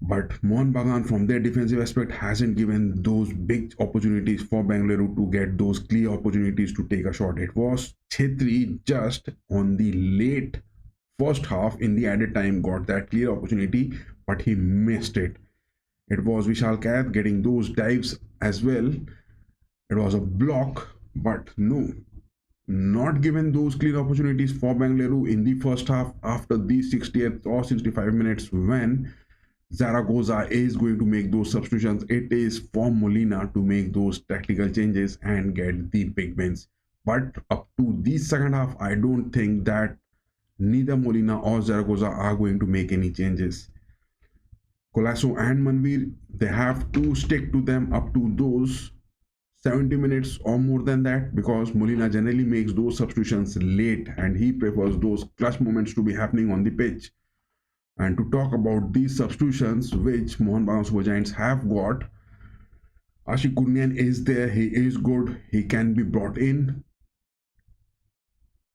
But Mohun Bagan, from their defensive aspect, hasn't given those big opportunities for Bengaluru to get those clear opportunities to take a shot. It was Chetri just on the late first half in the added time got that clear opportunity, but he missed it. It was Vishal Kath getting those dives as well. It was a block, but no. not given those clear opportunities for Bengaluru in the first half after the 60th or 65 minutes when Zaragoza is going to make those substitutions. It is for Molina to make those tactical changes and get the big wins. But up to the second half, I don't think that neither Molina or Zaragoza are going to make any changes. Colasso and Manveer, they have to stick to them up to those 70 minutes or more than that, because Molina generally makes those substitutions late and he prefers those clutch moments to be happening on the pitch. And to talk about these substitutions which Mohun Bagan Super Giants have got, Ashik Kurnian is there, he is good, he can be brought in.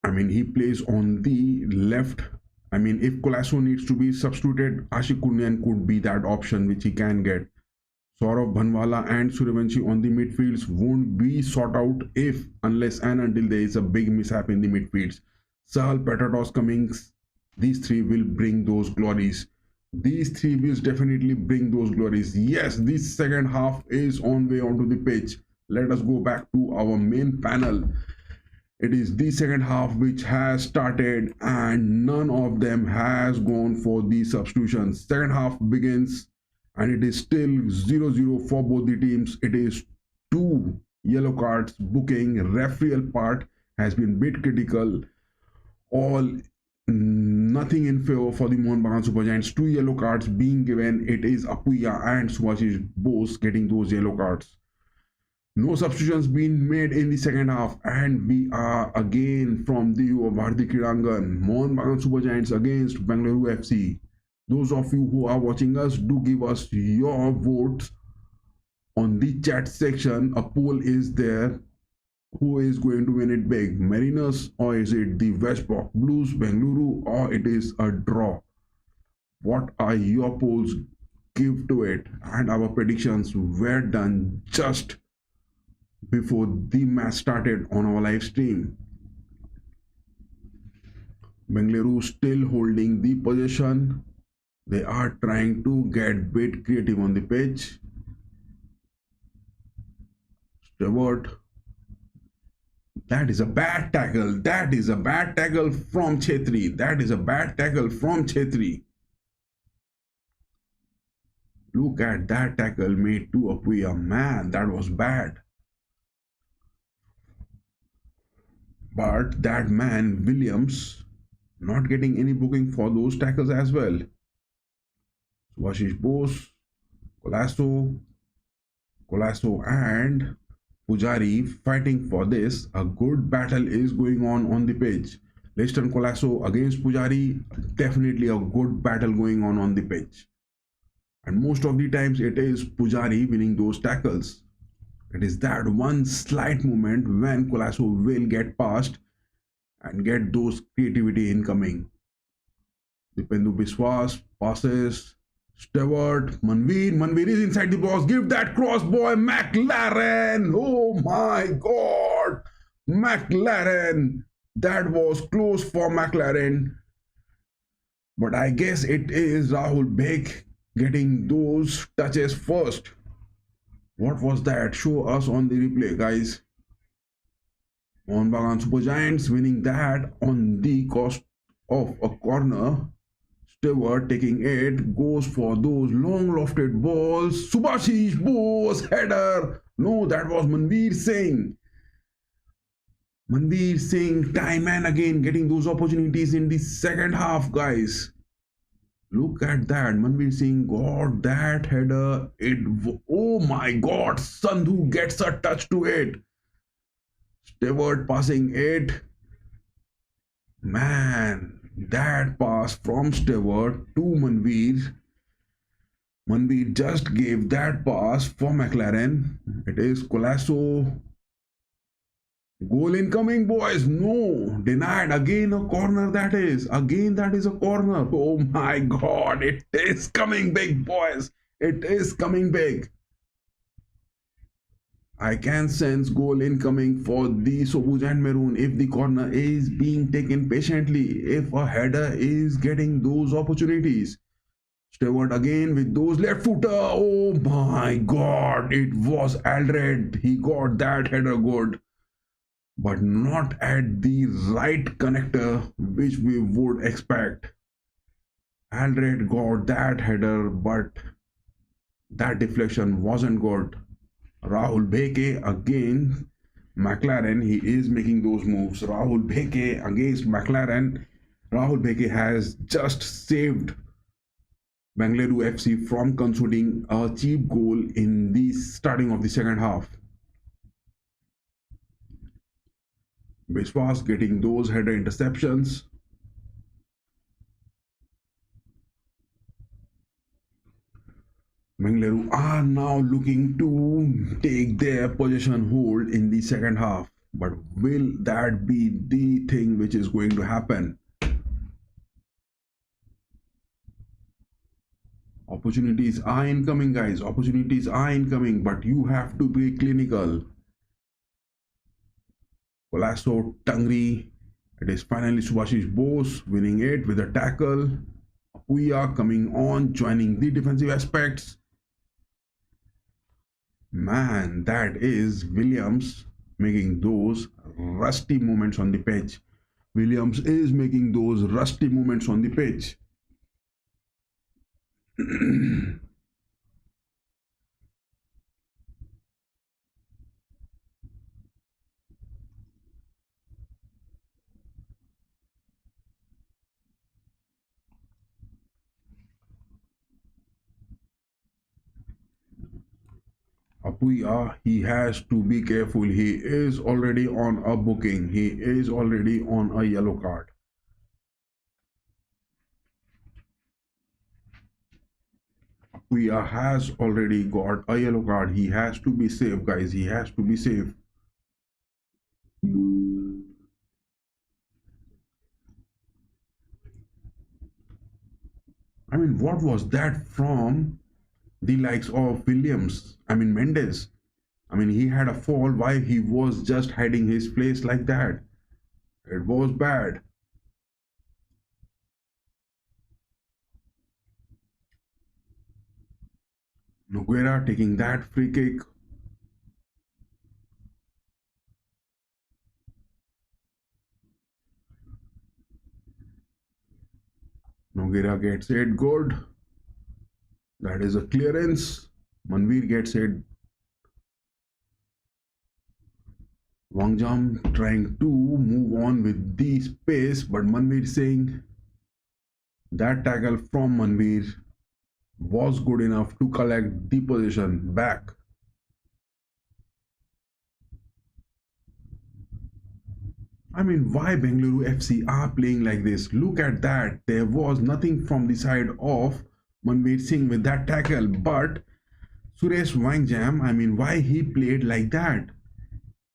I mean, he plays on the left. I mean, if Colasso needs to be substituted, Ashik Kurnian could be that option which he can get. Saurav Bhanwala and Suryavanshi on the midfields won't be sought out if, unless and until there is a big mishap in the midfields. Sahal, Petratos, Cummings, these three will bring those glories. These three will definitely bring those glories. Yes, this second half is on way onto the pitch. Let us go back to our main panel. It is the second half which has started and none of them has gone for the substitutions. Second half begins and it is still 0-0 for both the teams. It is 2 yellow cards booking. Refereeal part has been bit critical. All nothing in favor for the Mohun Bagan Super Giants. 2 yellow cards being given. It is Apuya and Subhashish Bose getting those yellow cards. No substitutions being made in the second half, and we are again from the Bharati Kridangan. Mohun Bagan Super Giants against Bengaluru FC. Those of you who are watching us, do give us your votes on the chat section. A poll is there. Who is going to win it big? Mariners, or is it the West Block Blues, Bengaluru, or it is a draw? What are your polls? Give to it. And our predictions were done just before the match started on our live stream. Bengaluru still holding the possession. They are trying to get bit creative on the pitch. Stewart. That is a bad tackle. That is a bad tackle from Chetri. That is a bad tackle from Chetri. Look at that tackle made to Apuya. Man, that was bad. But that man, Williams, not getting any booking for those tackles as well. Subhashish Bose, Colasso and Pujari fighting for this. A good battle is going on the pitch. Liston Colasso against Pujari, definitely a good battle going on the pitch. And most of the times it is Pujari winning those tackles. It is that one slight moment when Colasso will get past and get those creativity incoming. Dipendu Biswas passes. Stewart, Manveer is inside the box. Give that cross, boy. McLaren. Oh my God. McLaren. That was close for McLaren. But I guess it is Rahul Beg getting those touches first. What was that? Show us on the replay, guys. Mohun Bagan Super Giants winning that on the cost of a corner. Stewart taking it, goes for those long lofted balls. Subhashish Bose header. No, that was Manveer Singh. Manveer Singh time and again getting those opportunities in the second half, guys. Look at that. Manveer Singh got that header. Oh my God. Sandhu gets a touch to it. Stewart passing it. Man, that pass from Stewart to Manveer. Manveer just gave that pass for McLaren. It is Colasso. Goal incoming, boys. No, denied. Again a corner, that is. Again that is a corner. Oh my God. It is coming big, boys. It is coming big. I can sense goal incoming for the Sobuj and Maroon if the corner is being taken patiently, if a header is getting those opportunities. Stewart again with those left footer. Oh my God, it was Aldred. He got that header good. but not at the right connector which we would expect. Aldred got that header, but that deflection wasn't good. Rahul Bheke again, McLaren, he is making those moves. Rahul Bheke against McLaren. Rahul Bheke has just saved Bengaluru FC from conceding a cheap goal in the starting of the second half. Biswas getting those header interceptions. Bengaluru are now looking to take their possession hold in the second half. But will that be the thing which is going to happen? Opportunities are incoming, guys. Opportunities are incoming, but you have to be clinical. Colasso, Tangri. It is finally Subhashish Bose winning it with a tackle. Apuya coming on, joining the defensive aspects. Man, that is Williams making those rusty moments on the pitch. Williams is making those rusty moments on the pitch. Apuya, he has to be careful. He is already on a booking. He is already on a yellow card. Apuya has already got a yellow card. He has to be safe, guys. He has to be safe. I mean, what was that from the likes of Williams? I mean, Mendes. I mean, he had a fall while he was just hiding his place like that. It was bad. Noguera taking that free kick. Noguera gets it good. That is a clearance. Manveer gets it. Wangjam trying to move on with the space, but Manveer saying that tackle from Manveer was good enough to collect the position back. I mean, why Bengaluru FC are playing like this? Look at that. There was nothing from the side of Manveer Singh with that tackle, but Suresh Wangjam, I mean, why he played like that?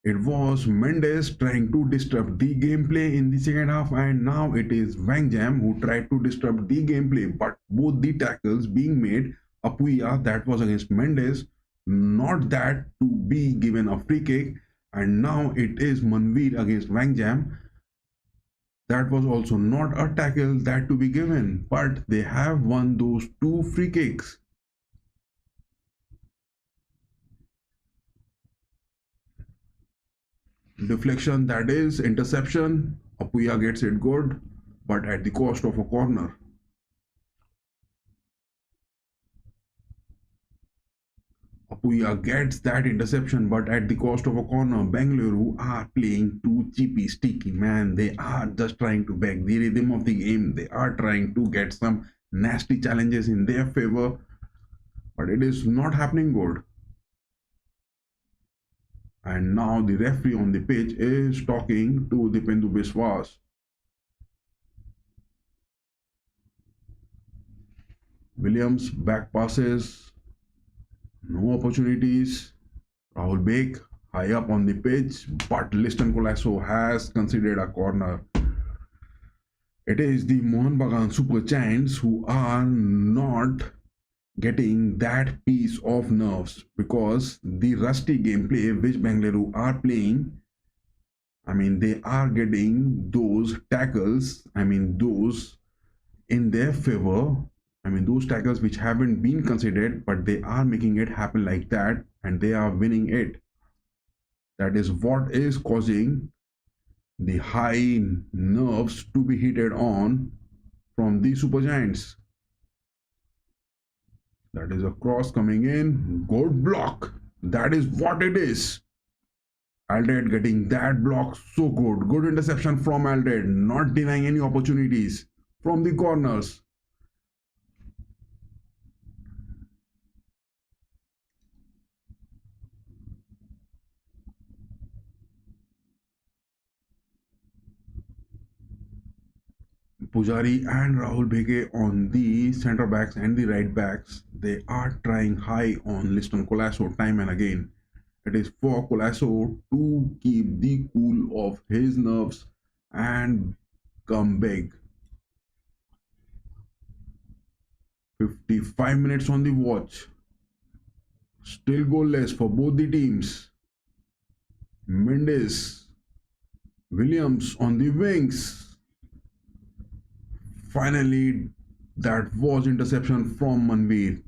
It was Mendes trying to disrupt the gameplay in the second half, and now it is Wangjam who tried to disrupt the gameplay. But both the tackles being made, Apuya, that was against Mendes, not that to be given a free kick, and now it is Manveer against Wangjam. That was also not a tackle that to be given, but they have won those two free kicks. Deflection, that is interception. Apuya gets it good, but at the cost of a corner. Apuya gets that interception, but at the cost of a corner. Bengaluru are playing too cheapy, sticky, man. They are just trying to beg the rhythm of the game. They are trying to get some nasty challenges in their favor, but it is not happening good. And now the referee on the pitch is talking to Dipendu Biswas. Williams back passes, no opportunities. Rahul Bek high up on the pitch, but Liston Colasso has considered a corner. It is the Mohun Bagan Super Giants who are not getting that piece of nerves, because the rusty gameplay which Bengaluru are playing, I mean, they are getting those tackles, I mean, those in their favor. I mean, those tackles which haven't been considered, but they are making it happen like that, and they are winning it. That is what is causing the high nerves to be heated on from the Super Giants. That is a cross coming in. Good block. That is what it is. Aldred getting that block so good. Good interception from Aldred. Not denying any opportunities from the corners. Pujari and Rahul Bhege on the centre backs and the right backs. They are trying high on Liston Colasso time and again. It is for Colasso to keep the cool of his nerves and come big. 55 minutes on the watch. Still goalless for both the teams. Mendes, Williams on the wings. Finally, that was interception from Manveer.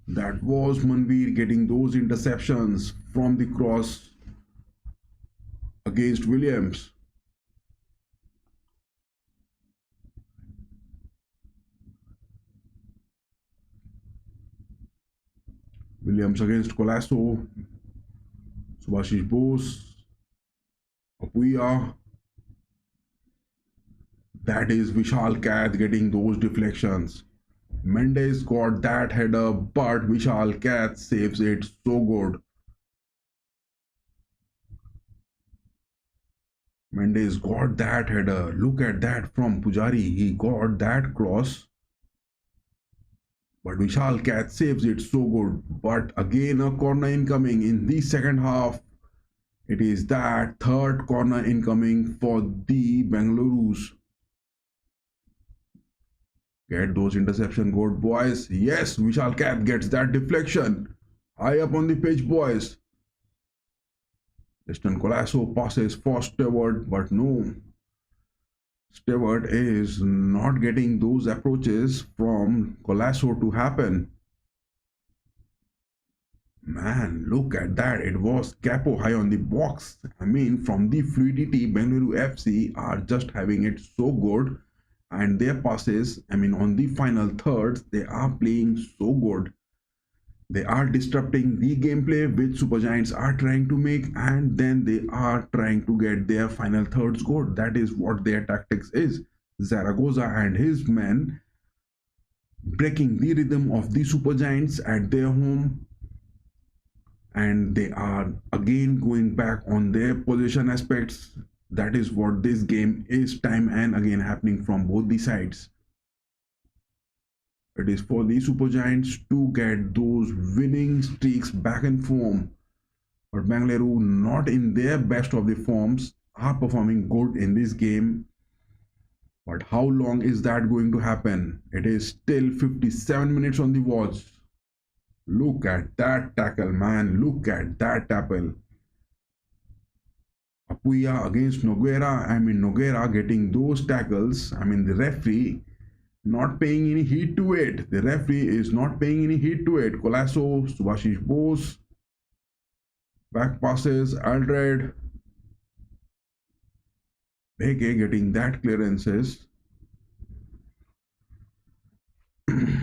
That was Manveer getting those interceptions from the cross against Williams. Williams against Colasso. Subhashish Bose. Apuya. That is Vishal Kath getting those deflections. Mendes got that header, but Vishal Kath saves it so good. Mendes got that header. Look at that from Pujari. He got that cross. But Vishal Kath saves it so good. But again, a corner incoming in the second half. It is that third corner incoming for the Bengalurus. Get those interception good, boys. Yes, Vishal Kath gets that deflection. High up on the pitch, boys. Liston Colasso passes for Stewart, but no. Stewart is not getting those approaches from Colasso to happen. Man, look at that. It was Capo high on the box. I mean, from the fluidity, Bengaluru FC are just having it so good. And their passes, I mean, on the final thirds, they are playing so good. They are disrupting the gameplay which Super Giants are trying to make, and then they are trying to get their final thirds good. That is what their tactics is. Zaragoza and his men breaking the rhythm of the Super Giants at their home, and they are again going back on their possession aspects. That is what this game is time and again happening from both the sides. It is for the Super Giants to get those winning streaks back in form. But Bengaluru, not in their best of the forms, are performing good in this game. But how long is that going to happen? It is still 57 minutes on the watch. Look at that tackle, man. Look at that tackle. Apuya against Noguera. I mean, Noguera getting those tackles. I mean, the referee not paying any heed to it. The referee is not paying any heed to it. Colasso, Subhashish Bose. Back passes, Aldred. Bhege getting that clearances. I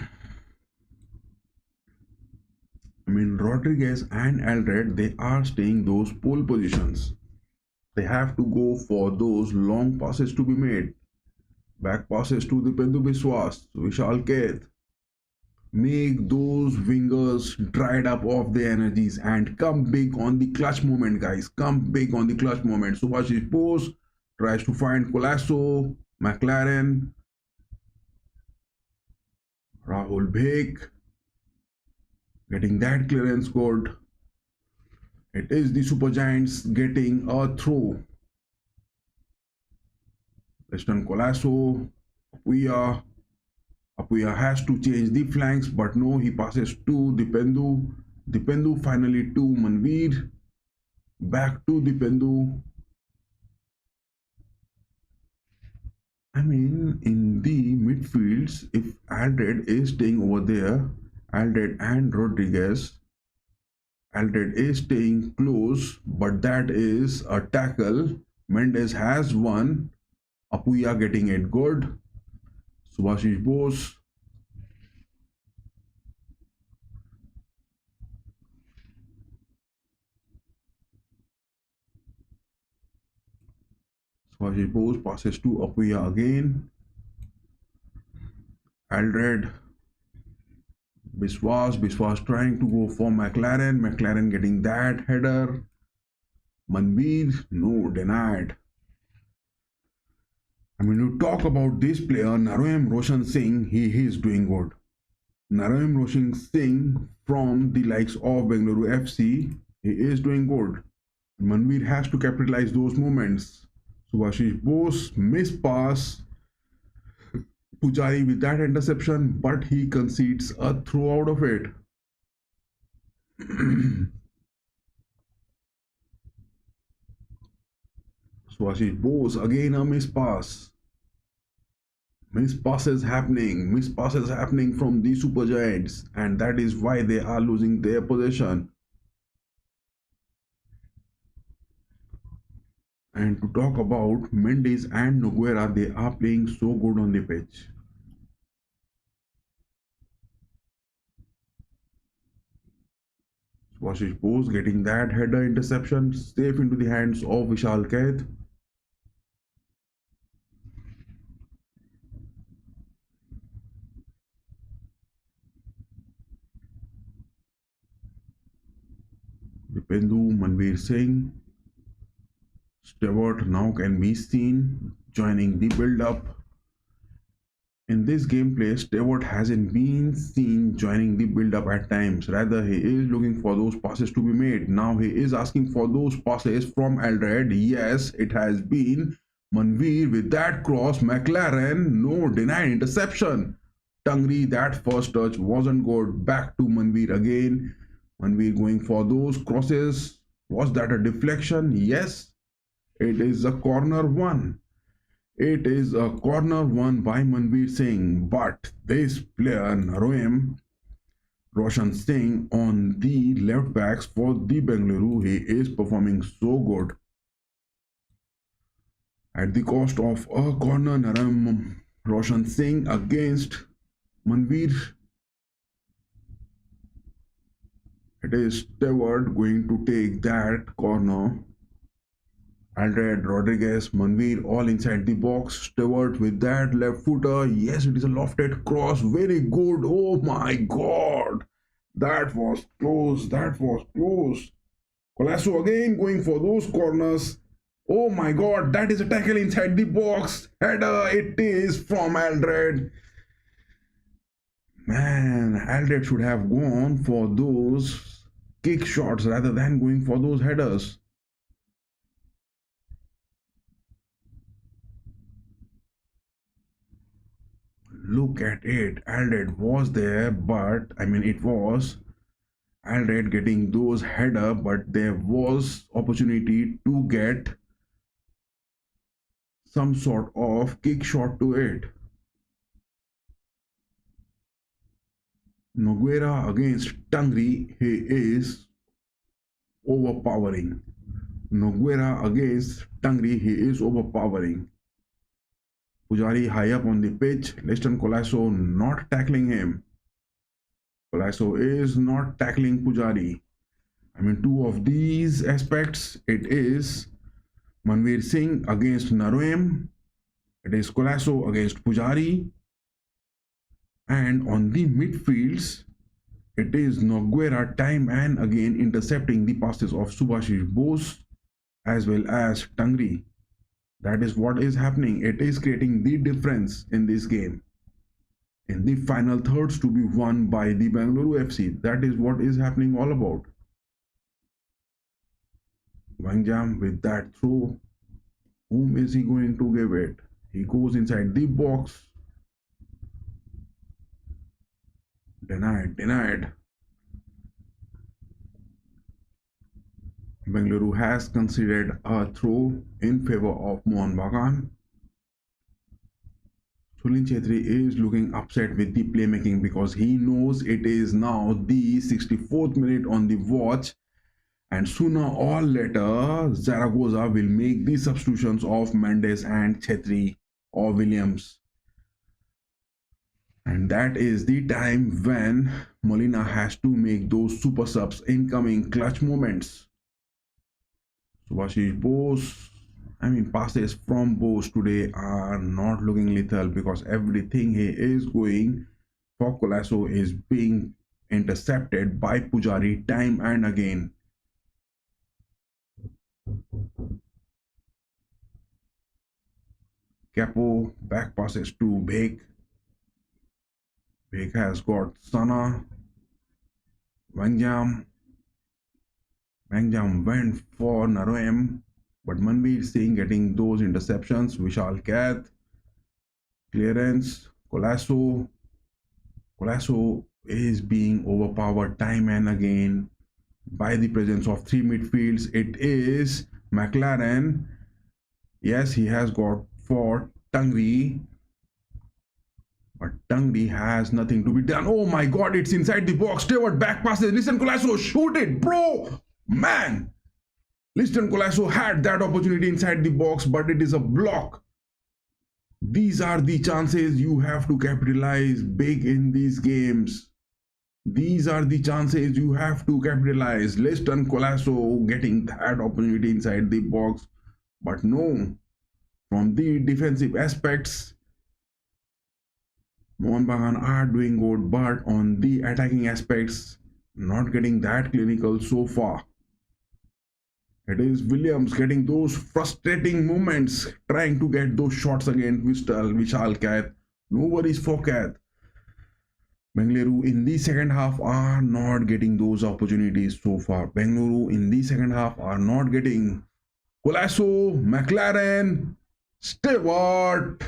mean, Rodriguez and Aldred, they are staying those pole positions. They have to go for those long passes to be made. Back passes to the Pendu Biswas, Vishal Kath. Make those wingers dried up of their energies and come big on the clutch moment, guys. Come big on the clutch moment. Subhashish Bose tries to find Colasso, McLaren, Rahul Bheg getting that clearance good. It is the Super Giants getting a throw. Liston Colasso, Apuya. Apuya has to change the flanks, but no, he passes to Dipendu. Dipendu finally to Manveer. Back to Dipendu. I mean, in the midfields, if Aldred is staying over there, Aldred and Rodriguez, Aldred is staying close, but that is a tackle. Mendes has one. Apuya getting it good. Subhashish Bose. Subhashish Bose passes to Apuya again. Aldred. Biswas trying to go for McLaren. McLaren getting that header. Manveer, no, denied. I mean, to talk about this player, Naroem Roshan Singh, he is doing good. Naroem Roshan Singh from the likes of Bengaluru FC, he is doing good. Manveer has to capitalize those moments. Subhashish Bose, miss pass. Pujari with that interception, but he concedes a throw out of it. Subhashish Bose, again a miss pass. Miss passes happening from the Super Giants, and that is why they are losing their possession. And to talk about Mendes and Nogueira, they are playing so good on the pitch. Subhashish Bose getting that header interception safe into the hands of Vishal Kaid. Dipendu, Manveer Singh. Stewart now can be seen joining the build-up. In this gameplay, Stewart hasn't been seen joining the build-up at times. Rather, he is looking for those passes to be made. Now he is asking for those passes from Aldred. Yes, it has been Manveer with that cross. McLaren, no, denied interception. Tangri, that first touch wasn't good. Back to Manveer again. Manveer going for those crosses. Was that a deflection? Yes, it is a corner one. It is a corner won by Manveer Singh, but this player Naroem Roshan Singh on the left backs for the Bengaluru, he is performing so good. At the cost of a corner, Naroem Roshan Singh against Manveer. It is Stewart going to take that corner. Aldred, Rodriguez, Manveer all inside the box. Stewart with that left footer. Yes, it is a lofted cross. Very good. Oh my god. That was close. That was close. Colasso again going for those corners. Oh my god. That is a tackle inside the box. Header. It is from Aldred. Man, Aldred should have gone for those kick shots rather than going for those headers. Look at it. Aldred was there, but I mean, it was Aldred getting those header, but there was opportunity to get some sort of kick shot to it. Nogueira against Tangri, he is overpowering. Nogueira against Tangri, he is overpowering. Pujari high up on the pitch. Leston Colasso not tackling him. Colasso is not tackling Pujari. I mean, two of these aspects, it is Manveer Singh against Naroem. It is Colasso against Pujari. And on the midfields, it is Nogueira time and again intercepting the passes of Subhashish Bose as well as Tangri. That is what is happening. It is creating the difference in this game. In the final thirds to be won by the Bengaluru FC. That is what is happening all about. Wangjam with that throw. Whom is he going to give it? He goes inside the box. Denied. Bengaluru has conceded a throw in favor of Mohun Bagan. Sulin Chetri is looking upset with the playmaking because he knows it is now the 64th minute on the watch And sooner or later, Zaragoza will make the substitutions of Mendes and Chetri or Williams. And that is the time when Molina has to make those super subs incoming clutch moments. Subhashish Bose, passes from Bose today are not looking lethal because everything he is going for Colasso is being intercepted by Pujari time and again. Capo back passes to Bake. Bake has got Sana. Wangjam. Wangjam went for Naroem, but Manveer Singh getting those interceptions. Vishal Kath. Clearance. Colasso. Colasso is being overpowered time and again by the presence of three midfields. It is McLaren. Yes, he has got for Tangri, but Tangri has nothing to be done. Oh my god, it's inside the box. Stewart back passes. Listen, Colasso, shoot it, bro. Man, Liston Colasso had that opportunity inside the box, but it is a block. These are the chances you have to capitalize big in these games. These are the chances you have to capitalize. Liston Colasso getting that opportunity inside the box, but no. From the defensive aspects, Mohun Bagan are doing good, but on the attacking aspects, not getting that clinical so far. It is Williams getting those frustrating moments, trying to get those shots against Vishal Kath. No worries for Kath. Bengaluru in the second half are not getting those opportunities so far. Bengaluru in the second half are not getting. Colasso, McLaren, Stewart.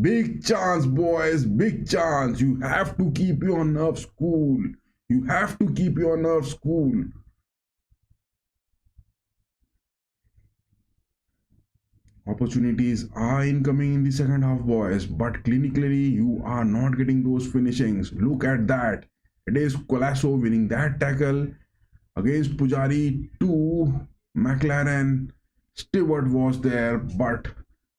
Big chance, boys. Big chance. You have to keep your nerves cool. You have to keep your nerves cool. Opportunities are incoming in the second half, boys, but clinically you are not getting those finishings. Look at that. It is Colasso winning that tackle against Pujari to McLaren. Stewart was there, but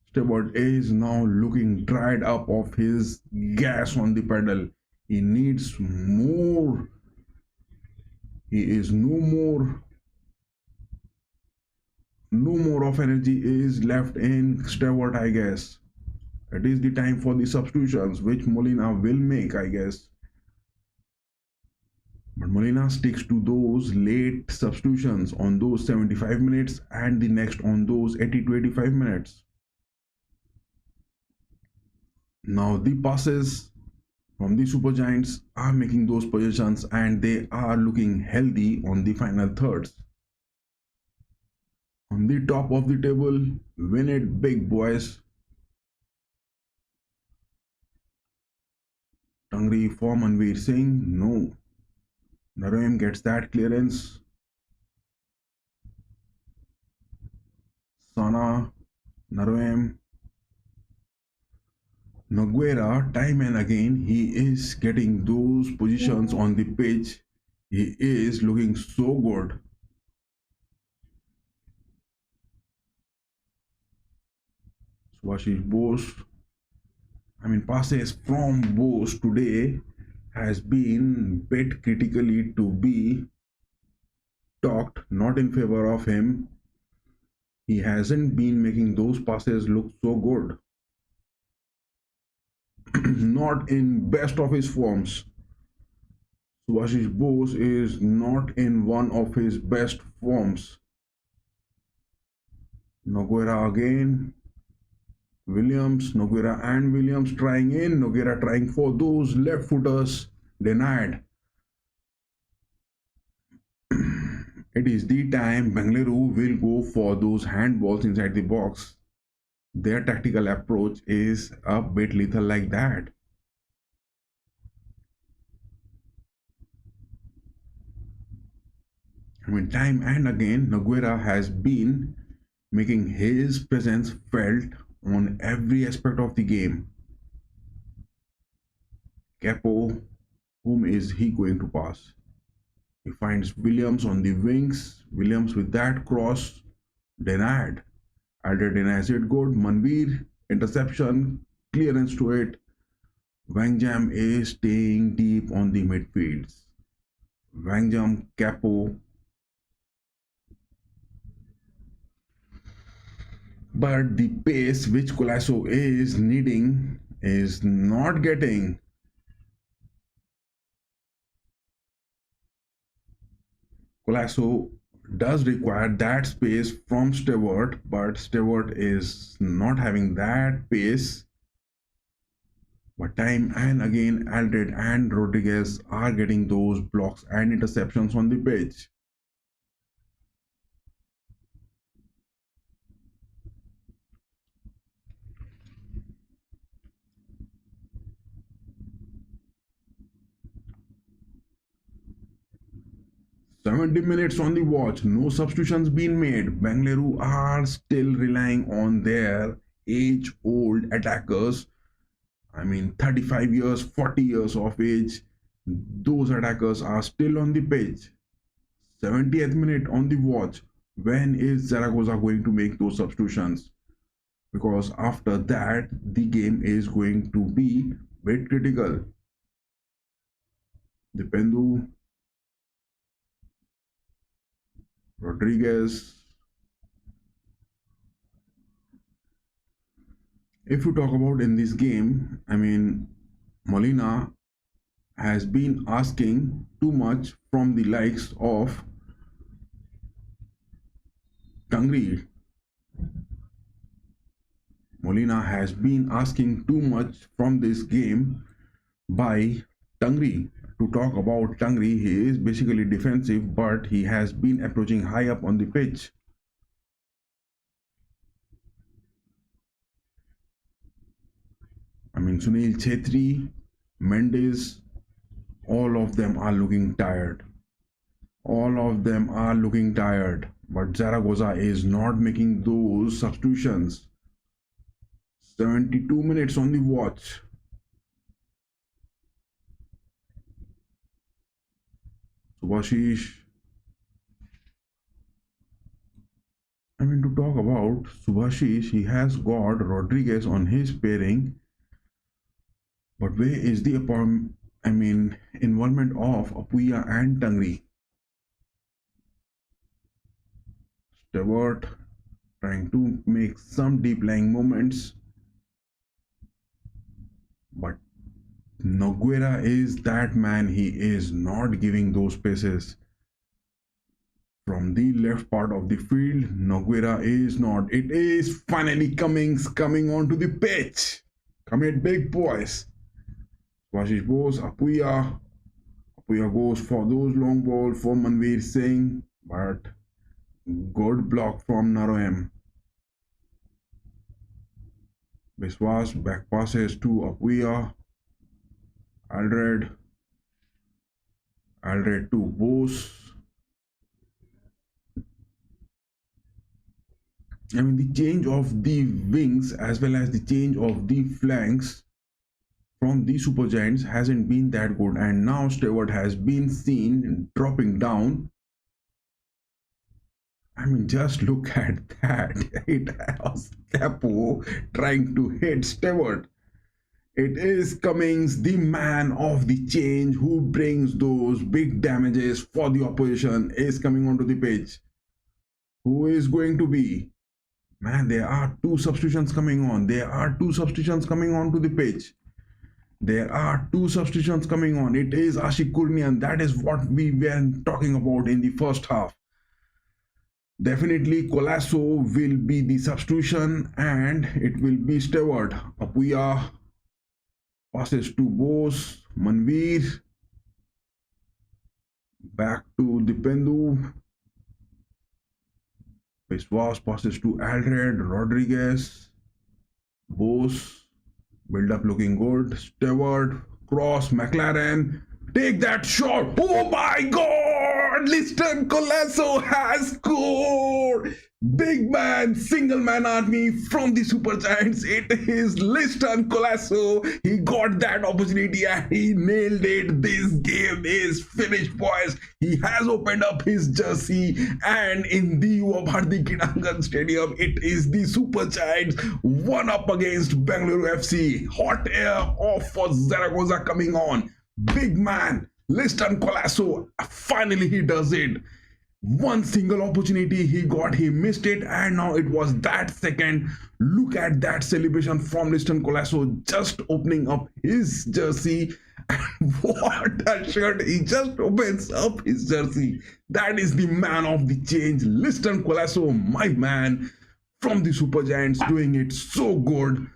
Stewart is now looking dried up of his gas on the pedal. He needs more. He is no more of energy is left in Stewart, I guess. It is the time for the substitutions, which Molina will make, I guess. But Molina sticks to those late substitutions on those 75 minutes and the next on those 80 to 85 minutes. Now the passes from the Super Giants are making those possessions and they are looking healthy on the final thirds. On the top of the table, win it big, boys. Tangri for Manveer Singh, no. Naroem gets that clearance. Sana, Naroem. Nogueira, time and again, he is getting those positions on the pitch. He is looking so good. Subhashish Bose. Passes from Bose today has been bit critically to be talked, not in favor of him. He hasn't been making those passes look so good. Not in best of his forms. Subhashish Bose is not in one of his best forms. Nogueira again. Williams, Nogueira and Williams trying in. Nogueira trying for those left footers. Denied. It is the time Bengaluru will go for those handballs inside the box. Their tactical approach is a bit lethal like that. Time and again, Nogueira has been making his presence felt on every aspect of the game. Capo, whom is he going to pass? He finds Williams on the wings. Williams with that cross denied. Aldred denies it good. Manveer interception, clearance to it. Wangjam is staying deep on the midfields. Wangjam, Capo. But the pace which Colasso is needing is not getting. Colasso does require that space from Stewart, but Stewart is not having that pace. But time and again, Aldred and Rodriguez are getting those blocks and interceptions on the pitch. "70 minutes on the watch, no substitutions been made. Bengaluru are still relying on their age-old attackers. I mean, 35 years, 40 years of age. Those attackers are still on the pitch. 70th minute on the watch. When is Zaragoza going to make those substitutions? Because after that, the game is going to be bit critical. Dipendu, Rodriguez. If you talk about in this game, I mean, Molina has been asking too much from the likes of Tangri. Molina has been asking too much from this game by Tangri. To talk about Tangri, he is basically defensive, but he has been approaching high up on the pitch. I mean, Sunil Chetri, Mendes, all of them are looking tired. All of them are looking tired, but Zaragoza is not making those substitutions. 72 minutes on the watch. Subhashish. I mean, to talk about Subhashish, he has got Rodriguez on his pairing. But where is the involvement of Apuya and Tangri? Stewart trying to make some deep lying movements, but Noguera is that man. He is not giving those passes from the left part of the field. Noguera is not. It is finally Cummings coming onto the pitch. Come here, big boys. Vashish Bose, Apuya. Apuya goes for those long balls for Manveer Singh, but good block from Naroem. Biswas back passes to Apuya. Aldred to Bose. I mean, the change of the wings as well as the change of the flanks from the Super Giants hasn't been that good, and now Stewart has been seen dropping down. I mean, just look at that. It was Capo trying to hit Stewart. It is Cummings, the man of the change who brings those big damages for the opposition, is coming onto the pitch. Who is going to be? Man, there are two substitutions coming on. There are two substitutions coming on to the pitch. There are two substitutions coming on. It is Ashik Kurnian. That is what we were talking about in the first half. Definitely Colasso will be the substitution and it will be Stewart. Apuya passes to Bose. Manveer. Back to Dipendu. Biswas passes to Aldred. Rodriguez. Bose. Build up looking good. Stewart. Cross. McLaren. Take that shot. Oh my God! God, Liston Colasso has scored! Big man, single man army from the Super Giants. It is Liston Colasso. He got that opportunity and he nailed it. This game is finished, boys. He has opened up his jersey, and in the Bharti Kinangan Stadium, it is the Super Giants one up against Bengaluru FC. Hot air off for Zaragoza coming on. Big man, Liston Colasso, finally he does it. One single opportunity he got, he missed it, and now it was that second. Look at that celebration from Liston Colasso, just opening up his jersey. And what a shirt! He just opens up his jersey. That is the man of the change, Liston Colasso, my man from the Super Giants, doing it so good.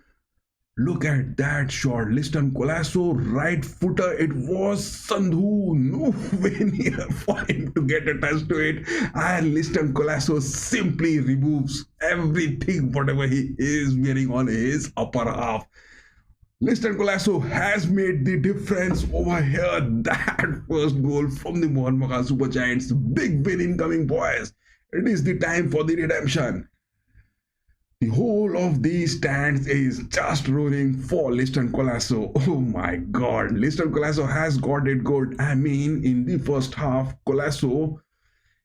Look at that shot, Liston Colasso, right footer. It was Sandhu, no way near for him to get a touch to it. And Liston Colasso simply removes everything, whatever he is wearing on his upper half. Liston Colasso has made the difference over here. That first goal from the Mohun Bagan Super Giants. Big win incoming, boys. It is the time for the redemption. The whole of these stands is just roaring for Liston Colasso. Oh my God, Liston Colasso has got it good. I mean, in the first half, Colasso,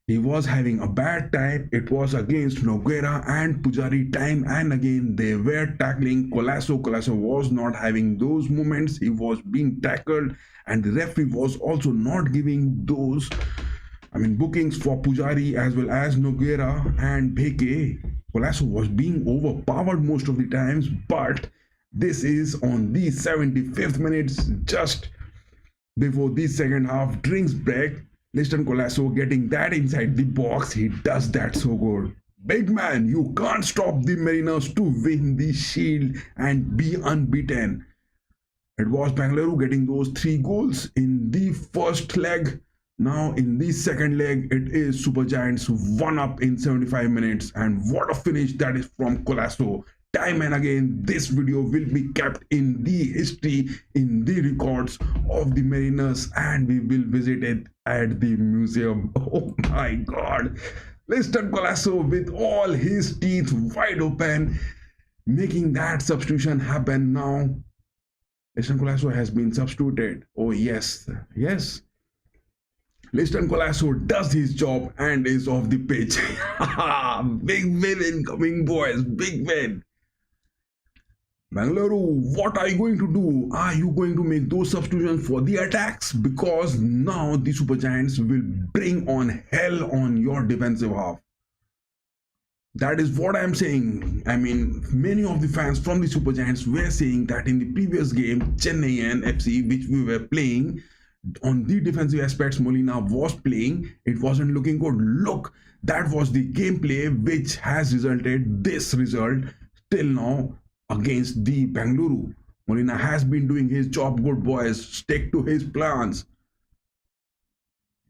he was having a bad time. It was against Nogueira and Pujari time, and again they were tackling Colasso. Colasso was not having those moments. He was being tackled, and the referee was also not giving those, bookings for Pujari as well as Nogueira and Bheke. Colasso was being overpowered most of the times, but this is on the 75th minutes, just before the second half drinks break. Liston Colasso getting that inside the box. He does that so good. Big man, you can't stop the Mariners to win the Shield and be unbeaten. It was Bengaluru getting those 3 goals in the first leg. Now in the second leg, it is Super Giants 1 up in 75 minutes, and what a finish that is from Colasso. Time and again, this video will be kept in the history, in the records of the Mariners, and we will visit it at the museum. Oh my God, Liston Colasso with all his teeth wide open, making that substitution happen. Now Liston Colasso has been substituted. Oh yes, yes, Liston Colasso does his job and is off the pitch. Big win incoming, boys. Big win. Bengaluru, what are you going to do? Are you going to make those substitutions for the attacks? Because now the Super Giants will bring on hell on your defensive half. That is what I'm saying. I mean, many of the fans from the Super Giants were saying that in the previous game, Chennai FC, which we were playing, on the defensive aspects, Molina was playing. It wasn't looking good. Look, that was the gameplay which has resulted this result till now against the Bengaluru. Molina has been doing his job good, boys. Stick to his plans.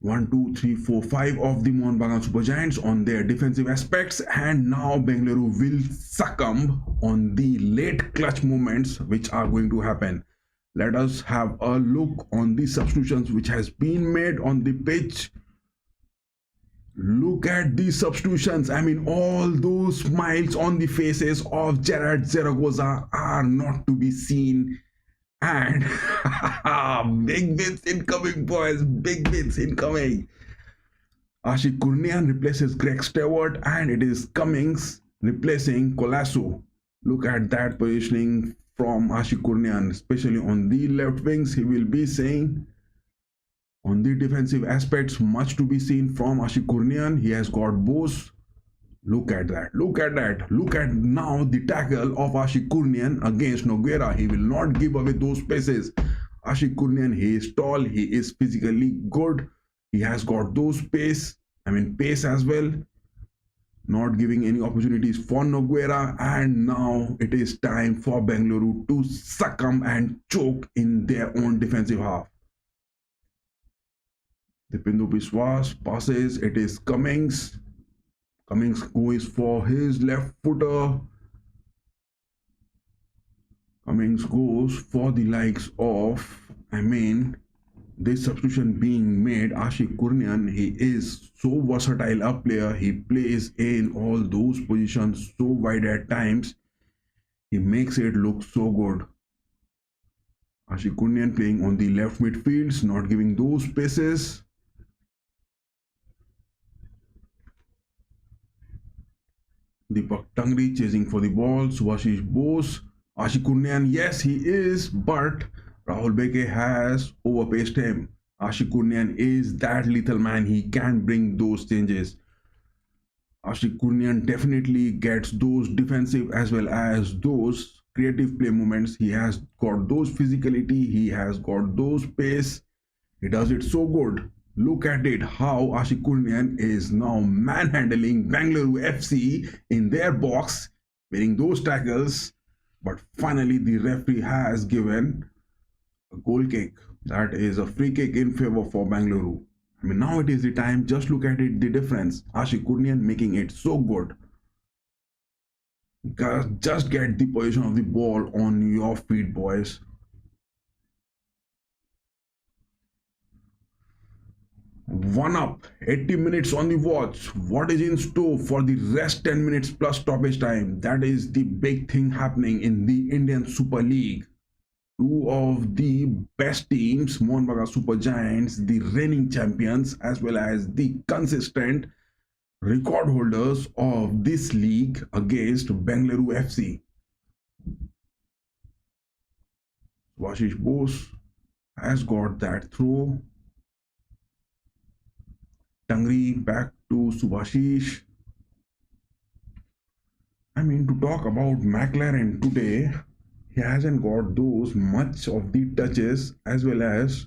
1, 2, 3, 4, 5 of the Mohun Bagan Super Giants on their defensive aspects, and now Bengaluru will succumb on the late clutch moments which are going to happen. Let us have a look on the substitutions which has been made on the pitch. Look at the substitutions. I mean, all those smiles on the faces of Gerard Zaragoza are not to be seen. And big wins incoming, boys. Big wins incoming. Ashik Kurnian replaces Greg Stewart, and it is Cummings replacing Colasso. Look at that positioning from Ashik Kurnian, especially on the left wings. He will be saying on the defensive aspects, much to be seen from Ashik Kurnian. He has got Bose. Look at that. Look at that. Look at now the tackle of Ashik Kurnian against Nogueira. He will not give away those spaces. Ashik Kurnian, he is tall. He is physically good. He has got those pace as well. Not giving any opportunities for Nogueira, and now it is time for Bengaluru to succumb and choke in their own defensive half. Dipindu Biswas passes, it is Cummings. Cummings goes for his left footer. Cummings goes for the likes of, This substitution being made, Ashik Kurnian, he is so versatile a player. He plays in all those positions so wide at times. He makes it look so good. Ashik Kurnian playing on the left midfields, not giving those spaces. Deepak Tangri chasing for the ball. Subhashish Bose. Ashik Kurnian, yes, he is, but Rahul Beke has overpaced him. Ashik Kurnian is that lethal man. He can bring those changes. Ashik Kurnian definitely gets those defensive as well as those creative play moments. He has got those physicality. He has got those pace. He does it so good. Look at it, how Ashik Kurnian is now manhandling Bengaluru FC in their box, winning those tackles. But finally, the referee has given a goal kick. That is a free kick in favor for Bengaluru. I mean, now it is the time. Just look at it, the difference. Ashik Kurnian making it so good. Just get the position of the ball on your feet, boys. One up, 80 minutes on the watch. What is in store for the rest 10 minutes plus stoppage time? That is the big thing happening in the Indian Super League. Two of the best teams, Mohun Bagan Super Giants, the reigning champions, as well as the consistent record holders of this league against Bengaluru FC. Subhashish Bose has got that throw. Tangri back to Subhashish. I mean, to talk about McLaren today, he hasn't got those much of the touches as well as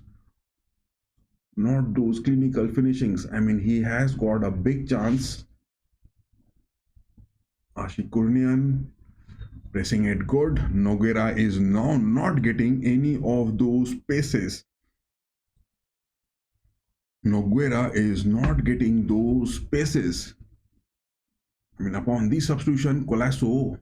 not those clinical finishings. I mean, he has got a big chance. Ashik Kurnian pressing it good. Noguera is now not getting any of those paces. Noguera is not getting those paces. I mean, upon the substitution, Colasso,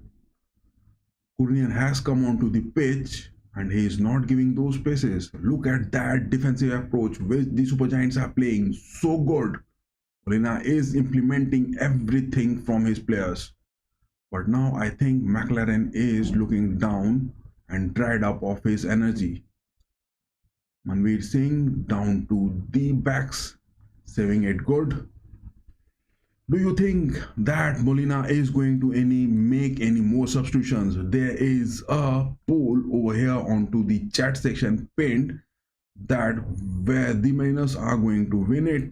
Kurnian has come onto the pitch and he is not giving those paces. Look at that defensive approach which the Super Giants are playing so good. Molina is implementing everything from his players. But now I think McLaren is looking down and dried up of his energy. Manveer Singh down to the backs, saving it good. Do you think that Molina is going to make any more substitutions? There is a poll over here onto the chat section pinned that where the Mariners are going to win it,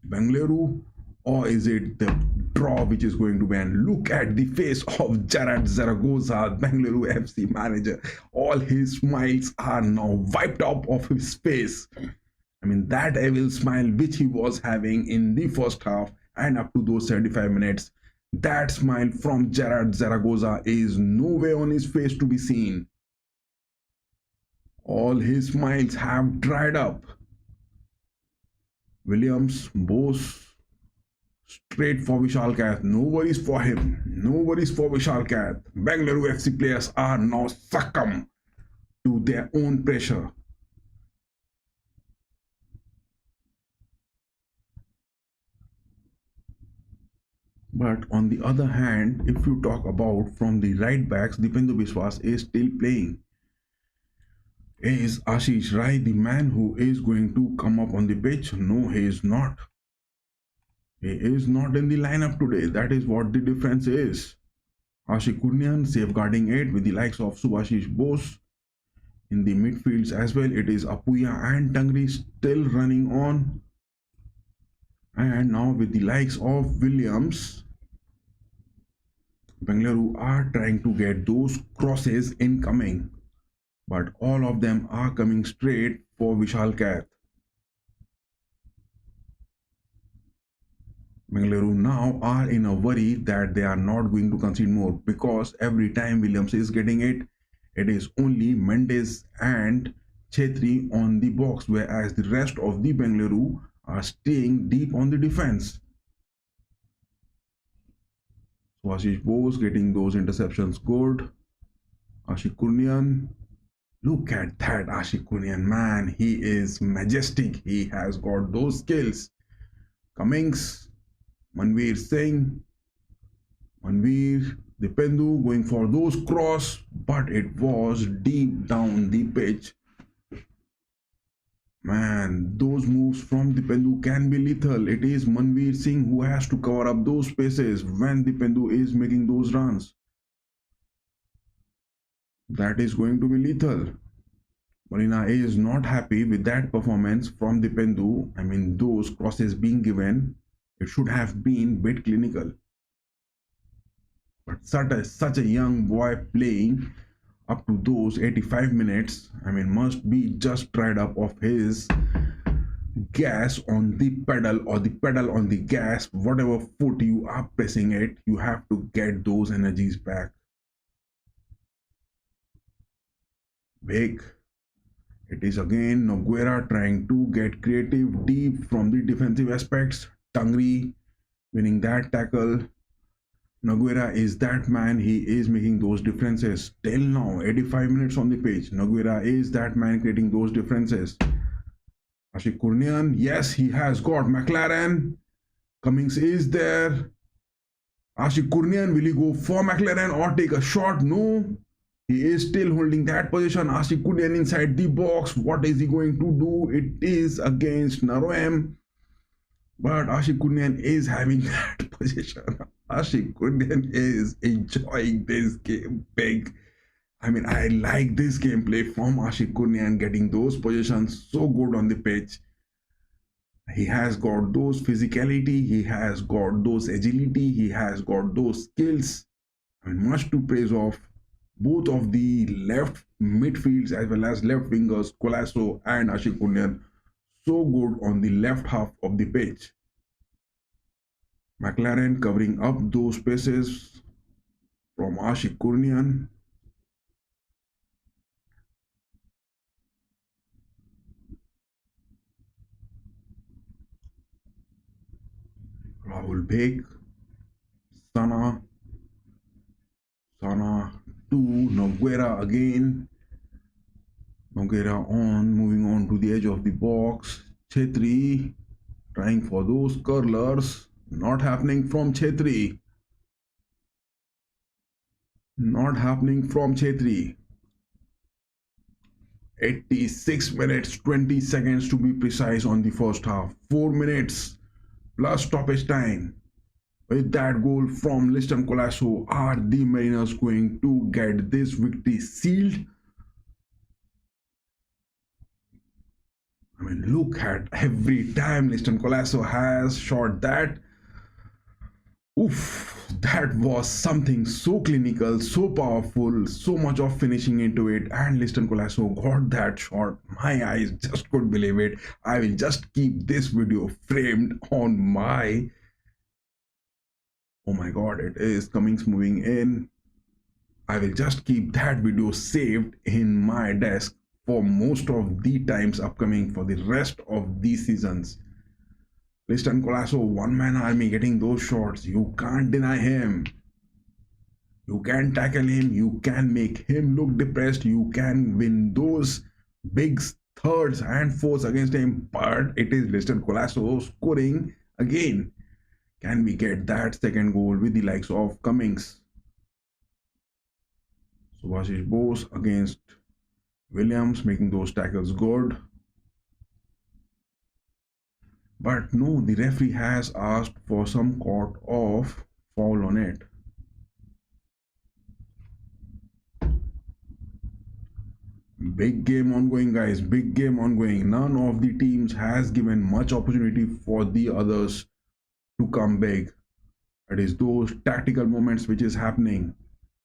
Bengaluru, or is it the draw which is going to win? Look at the face of Gerard Zaragoza, Bengaluru FC manager. All his smiles are now wiped out of his face. I mean, that evil smile which he was having in the first half and up to those 75 minutes, that smile from Gerard Zaragoza is nowhere on his face to be seen. All his smiles have dried up. Williams, Bose, straight for Vishal Kath. No worries for him. No worries for Vishal Kath. Bengaluru FC players are now succumb to their own pressure. But on the other hand, if you talk about from the right backs, Dipendra Biswas is still playing. Is Ashish Rai the man who is going to come up on the pitch? No, he is not. He is not in the lineup today. That is what the difference is. Ashik Kurnian safeguarding it with the likes of Subhashish Bose. In the midfields as well, it is Apuya and Tangri still running on. And now with the likes of Williams, Bengaluru are trying to get those crosses incoming. But all of them are coming straight for Vishal Kath. Bengaluru now are in a worry that they are not going to concede more, because every time Williams is getting it, it is only Mendes and Chetri on the box, whereas the rest of the Bengaluru are staying deep on the defense. So Ashish Bose getting those interceptions good. Ashik Kurnian Look at that Ashik Kunyan, man. He is majestic. He has got those skills. Cummings, Manveer Singh, Manveer, Dipendu going for those cross, but it was deep down the pitch. Man, those moves from Dipendu can be lethal. It is Manveer Singh who has to cover up those spaces when Dipendu is making those runs. That is going to be lethal. Molina is not happy with that performance from Dipendu. I mean, those crosses being given, it should have been a bit clinical. But such a young boy playing up to those 85 minutes, I mean, must be just dried up of his gas on the pedal or the pedal on the gas, whatever foot you are pressing it, you have to get those energies back. Big. It is again Noguera trying to get creative deep from the defensive aspects. Tangri winning that tackle. Noguera is that man. He is making those differences. Till now, 85 minutes on the pitch. Noguera is that man creating those differences. Ashik Kurnian, yes, he has got McLaren. Cummings is there. Ashik Kurnian, will he go for McLaren or take a shot? No. He is still holding that position. Ashik Kurnian inside the box. What is he going to do? It is against Naroem. But Ashik Kurnian is having that position. Ashik Kurnian is enjoying this game big. I mean, I like this gameplay from Ashik Kurnian, getting those positions so good on the pitch. He has got those physicality, he has got those agility, he has got those skills. I mean, much to praise of both of the left midfields as well as left wingers, Colasso and Ashik Kurnian, so good on the left half of the pitch. McLaren covering up those spaces from Ashik Kurnian. Rahul Beg, Sana to Noguera again. Noguera on, moving on to the edge of the box. Chetri trying for those curlers. Not happening from Chetri. Not happening from Chetri. 86 minutes, 20 seconds to be precise on the first half. 4 minutes plus stoppage time. With that goal from Liston Colasso, are the Mariners going to get this victory sealed? I mean, look at every time Liston Colasso has shot that. Oof, that was something so clinical, so powerful, so much of finishing into it, and Liston Colasso got that shot. My eyes just couldn't believe it. I will just keep this video framed on my... Oh my god, it is Cummings moving in. I will just keep that video saved in my desk for most of the times upcoming for the rest of these seasons. Liston Colasso, one-man army getting those shots. You can't deny him. You can tackle him. You can make him look depressed. You can win those big thirds and fourths against him. But it is Liston Colasso scoring again. Can we get that second goal with the likes of Cummings? Subhashish Bose against Williams, making those tackles good. But no, the referee has asked for some sort of foul on it. Big game ongoing, guys. Big game ongoing. None of the teams has given much opportunity for the others to come big. It is those tactical moments which is happening,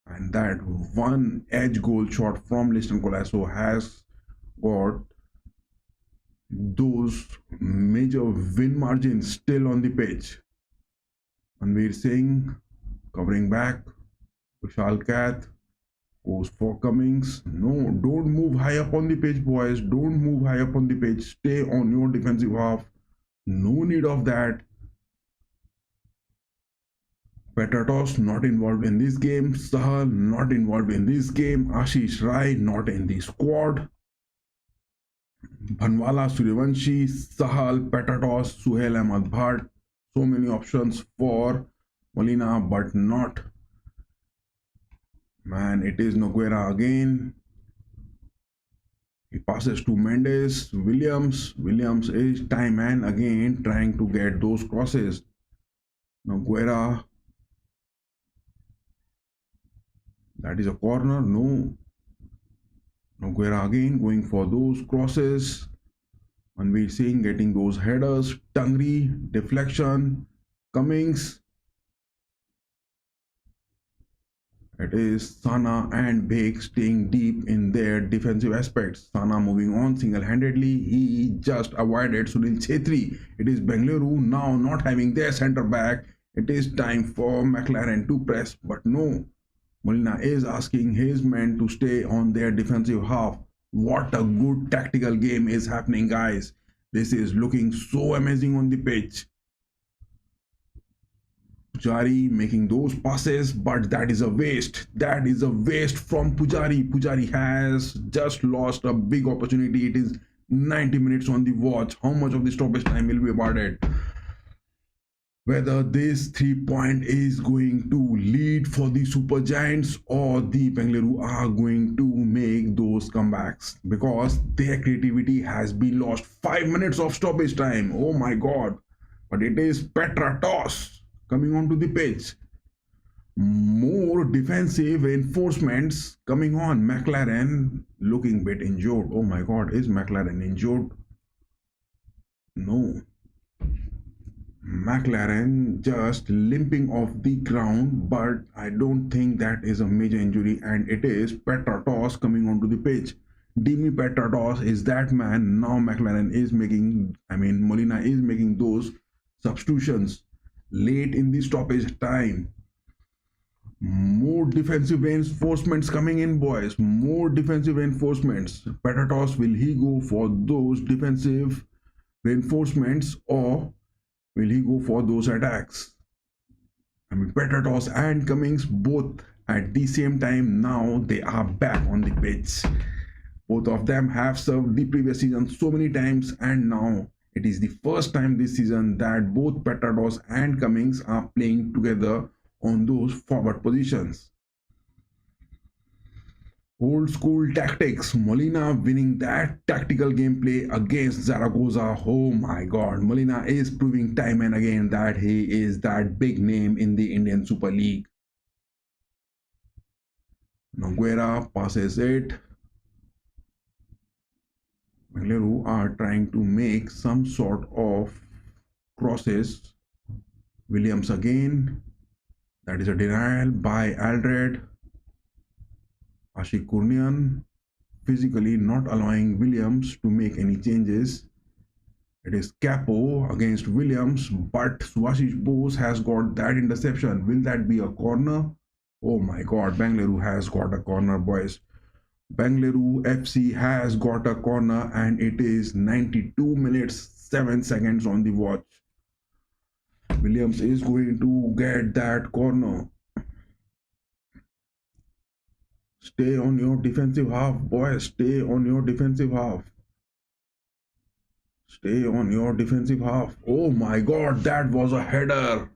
and that one edge goal shot from Liston Colasso has got those major win margins still on the pitch. Manveer Singh covering back. Vishal Kath goes for Cummings. No, don't move high up on the pitch, boys. Don't move high up on the pitch. Stay on your defensive half. No need of that. Petratos not involved in this game. Sahal not involved in this game. Ashish Rai not in the squad. Bhanwala, Suryavanshi, Sahal, Petratos, Suhail Ahmad Bhatt. So many options for Molina, but not. Man, it is Noguera again. He passes to Mendes. Williams. Williams is time and again trying to get those crosses. Noguera. That is a corner. No. Noguera again going for those crosses. Manveer Singh getting those headers. Tangri. Deflection. Cummings. It is Sana and Bhek staying deep in their defensive aspects. Sana moving on single-handedly. He just avoided Sunil Chhetri. It is Bengaluru now not having their centre back. It is time for McLaren to press, but no. Molina is asking his men to stay on their defensive half. What a good tactical game is happening, guys. This is looking so amazing on the pitch. Pujari making those passes, but that is a waste. That is a waste from Pujari. Pujari has just lost a big opportunity. It is 90 minutes on the watch. How much of the stoppage time will be awarded? Whether this 3-point is going to lead for the Super Giants or the Bengaluru are going to make those comebacks, because their creativity has been lost. 5 minutes of stoppage time. Oh my god. But it is Petratos coming onto the pitch. More defensive reinforcements coming on. McLaren looking a bit injured. Oh my god, is McLaren injured? No. McLaren just limping off the ground, but I don't think that is a major injury, and it is Petratos coming onto the pitch. Dimi Petratos is that man. Now McLaren is making, Molina is making those substitutions late in the stoppage time. More defensive reinforcements coming in, boys. More defensive reinforcements. Petratos, will he go for those defensive reinforcements or will he go for those attacks? Petratos and Cummings both at the same time. Now they are back on the pitch. Both of them have served the previous season so many times, and now it is the first time this season that both Petratos and Cummings are playing together on those forward positions. Old school tactics. Molina winning that tactical gameplay against Zaragoza. Oh my god. Molina is proving time and again that he is that big name in the Indian Super League. Noguera passes it. Bengaluru are trying to make some sort of crosses. Williams again. That is a denial by Aldred. Ashik Kurnian physically not allowing Williams to make any changes. It is Capo against Williams, but Subhashish Bose has got that interception. Will that be a corner? Oh my god, Bengaluru has got a corner, boys. Bengaluru FC has got a corner, and it is 92 minutes 7 seconds on the watch. Williams is going to get that corner. Stay on your defensive half, boys. Stay on your defensive half. Stay on your defensive half. Oh my god, that was a header.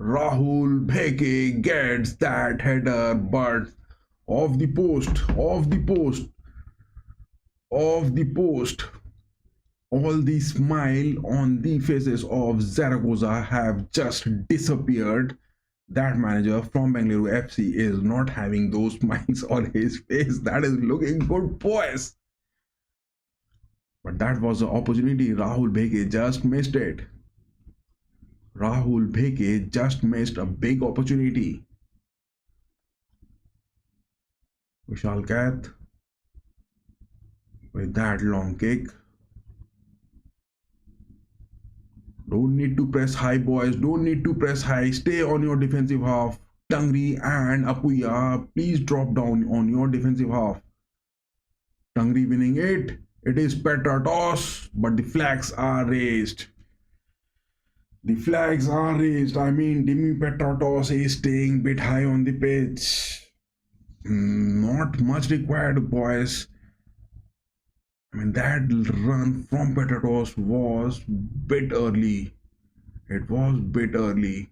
Rahul Bheke gets that header, but off the post, off the post, off the post. All the smile on the faces of Zaragoza have just disappeared. That manager from Bengaluru FC is not having those smiles on his face. That is looking good, boys. But that was the opportunity. Rahul Bheke just missed it. Rahul Bheke just missed a big opportunity. Vishal Kath with that long kick. Don't need to press high, boys. Don't need to press high. Stay on your defensive half. Tangri and Apuya, please drop down on your defensive half. Tangri winning it. It is Petratos, but the flags are raised. The flags are raised. I mean, Dimi Petratos is staying bit high on the pitch. Not much required, boys. I mean, that run from Petratos was bit early. It was bit early.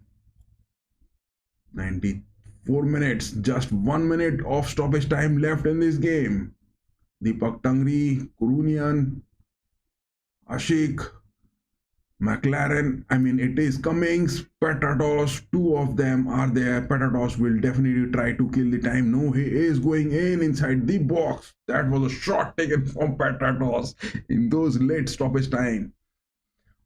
94 minutes, just 1 minute of stoppage time left in this game. Deepak Tangri, Kurunian, Ashik, McLaren, I mean, it is Cummings, Petratos, two of them are there. Petratos will definitely try to kill the time. No, he is going in inside the box. That was a shot taken from Petratos in those late stoppage time.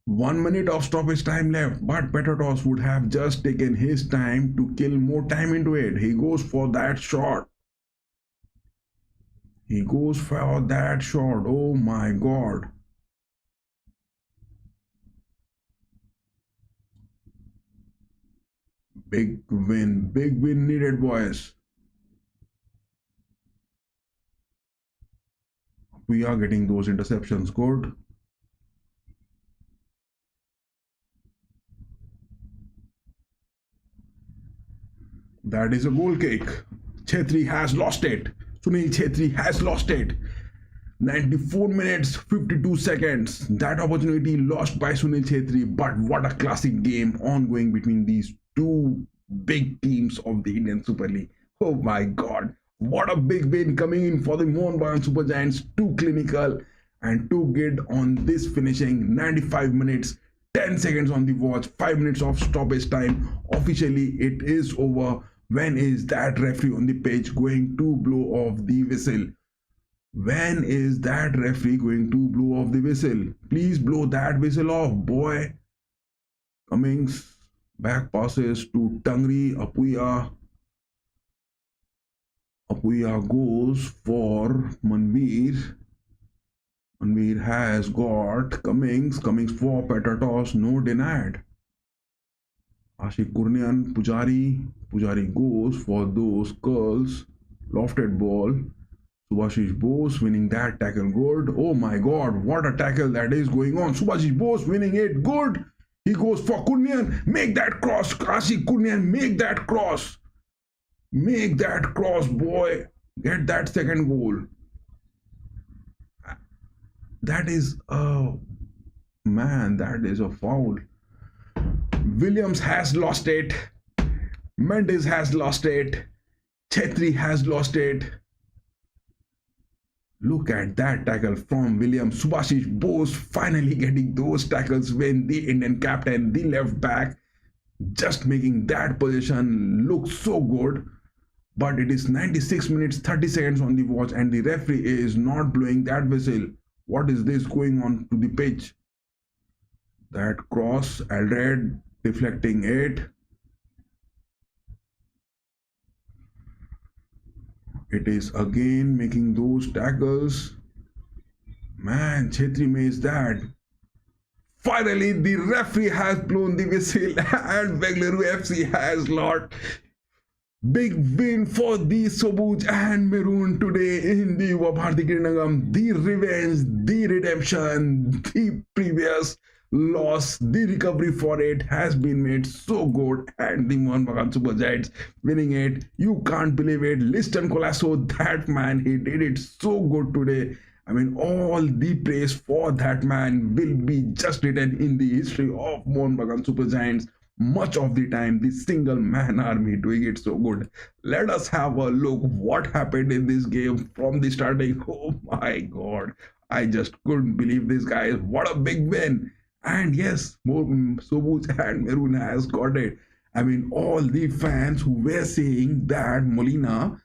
1 minute of stoppage time left, but Petratos would have just taken his time to kill more time into it. He goes for that shot. He goes for that shot. Oh my god. Big win needed, boys. We are getting those interceptions good. That is a goal kick. Chhetri has lost it. Sunil Chhetri has lost it. 94 minutes 52 seconds. That opportunity lost by Sunil Chhetri, but what a classic game ongoing between these two big teams of the Indian Super League. Oh my god, what a big win coming in for the Mohun Bagan Super Giants. Too clinical and too good on this finishing. 95 minutes 10 seconds on the watch, 5 minutes of stoppage time. Officially it is over. When is that referee on the pitch going to blow off the whistle? When is that referee going to blow off the whistle? Please blow that whistle off, boy. Cummings, back passes to Tangri, Apuya. Apuya goes for Manveer. Manveer has got Cummings. Cummings for Petratos, no denied. Ashik Kurnian, Pujari. Pujari goes for those curls. Lofted ball. Subhashish Bose winning that tackle good. Oh my god, what a tackle that is going on. Subhashish Bose winning it good. He goes for Kurnian. Make that cross. Ashik Kurnian, make that cross. Make that cross, boy. Get that second goal. That is a man, that is a foul. Williams has lost it. Mendes has lost it. Chhetri has lost it. Look at that tackle from Williams. Subhashish Bose finally getting those tackles when the Indian captain, the left back, just making that position look so good. But it is 96 minutes 30 seconds on the watch and the referee is not blowing that whistle. What is this going on to the pitch? That cross, Aldred deflecting it. It is again making those tackles. Man, Chhetri missed that. Finally, the referee has blown the whistle and Bengaluru FC has lost. Big win for the Sobuj and Maroon today in the Bharti Kirinagam. The revenge, the redemption, the previous loss, the recovery for it has been made so good, and the Mohun Bagan Super Giants winning it. You can't believe it. Liston Colasso, that man, he did it so good today. I mean, all the praise for that man will be just written in the history of Mohun Bagan Super Giants. Much of the time, the single man army doing it so good. Let us have a look what happened in this game from the starting. Oh my god, I just couldn't believe this, guys. What a big win. And yes, Sobuj and Maroon has got it. I mean, all the fans who were saying that Molina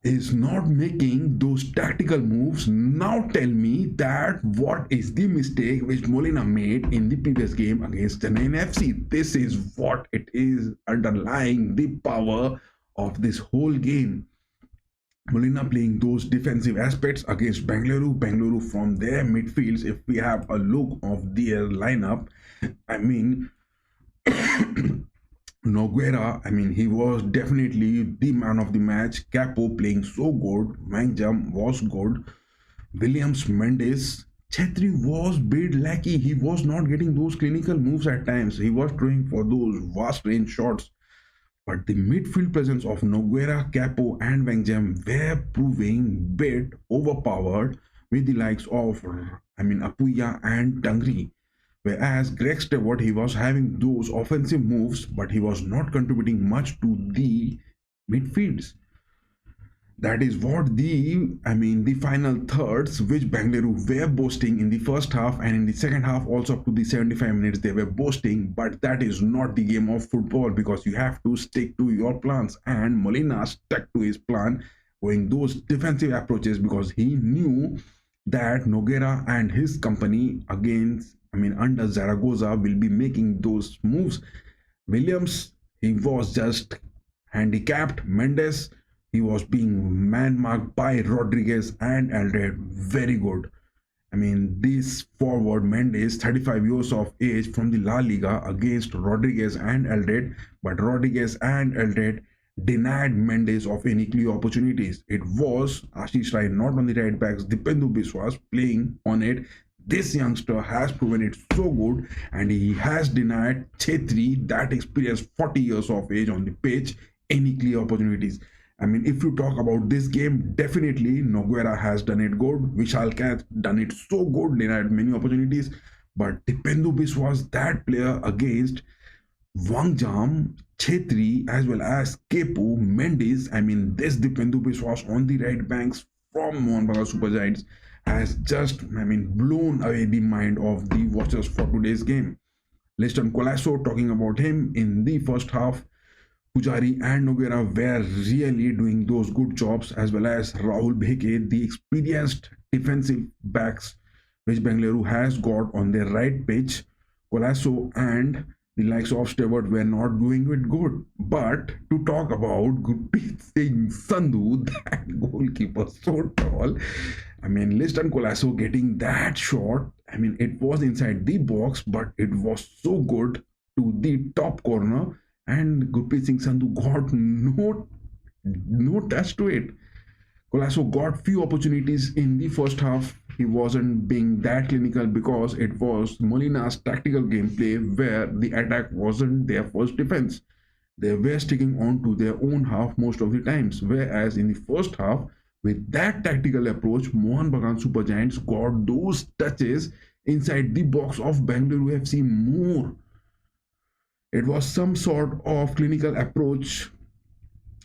is not making those tactical moves, now tell me that what is the mistake which Molina made in the previous game against Chennai FC. This is what it is underlying the power of this whole game. Molina playing those defensive aspects against Bengaluru. Bengaluru from their midfields, if we have a look of their lineup, I mean, Noguera, I mean, he was definitely the man of the match. Capo playing so good. Wangjam was good. Williams, Mendes, Chetri was bit lackey. He was not getting those clinical moves at times. He was throwing for those vast range shots. But the midfield presence of Noguera, Capo, and Wangjem were proving bit overpowered with the likes of, Apuya and Tangri. Whereas Greg Stewart, he was having those offensive moves, but he was not contributing much to the midfields. That is what the final thirds which Bengaluru were boasting in the first half, and in the second half also up to the 75 minutes they were boasting. But that is not the game of football, because you have to stick to your plans, and Molina stuck to his plan going those defensive approaches because he knew that Noguera and his company under Zaragoza will be making those moves. Williams, he was just handicapped. Mendes, he was being man marked by Rodriguez and Alred. Very good. This forward Mendes, 35 years of age from the La Liga against Rodriguez and Alred, but Rodriguez and Alred denied Mendes of any clear opportunities. It was Ashish Rai, not on the right backs, Dipendu Biswas playing on it. This youngster has proven it so good, and he has denied Chetri, that experienced 40 years of age on the pitch, any clear opportunities. If you talk about this game, definitely Noguera has done it good. Vishal Kath done it so good, denied many opportunities. But Dipendu Biswas, that player against Wangjam, Chetri, as well as Kepu, Mendes. This Dipendu Biswas on the right banks from Mohun Bagan Super Giants has just, blown away the mind of the watchers for today's game. Liston Colasso, talking about him in the first half, Pujari and Noguera were really doing those good jobs, as well as Rahul Bheke, the experienced defensive backs which Bengaluru has got on their right pitch. Colasso and the likes of Stewart were not doing it good. But to talk about Gurpreet Singh Sandhu, that goalkeeper so tall. Liston Colasso getting that shot. It was inside the box, but it was so good to the top corner, and Gurpreet Singh Sandhu got no touch to it. Colasso got few opportunities in the first half. He wasn't being that clinical because it was Molina's tactical gameplay where the attack wasn't their first defense. They were sticking on to their own half most of the times. Whereas in the first half, with that tactical approach, Mohun Bagan Super Giants got those touches inside the box of Bengaluru FC more. It was some sort of clinical approach,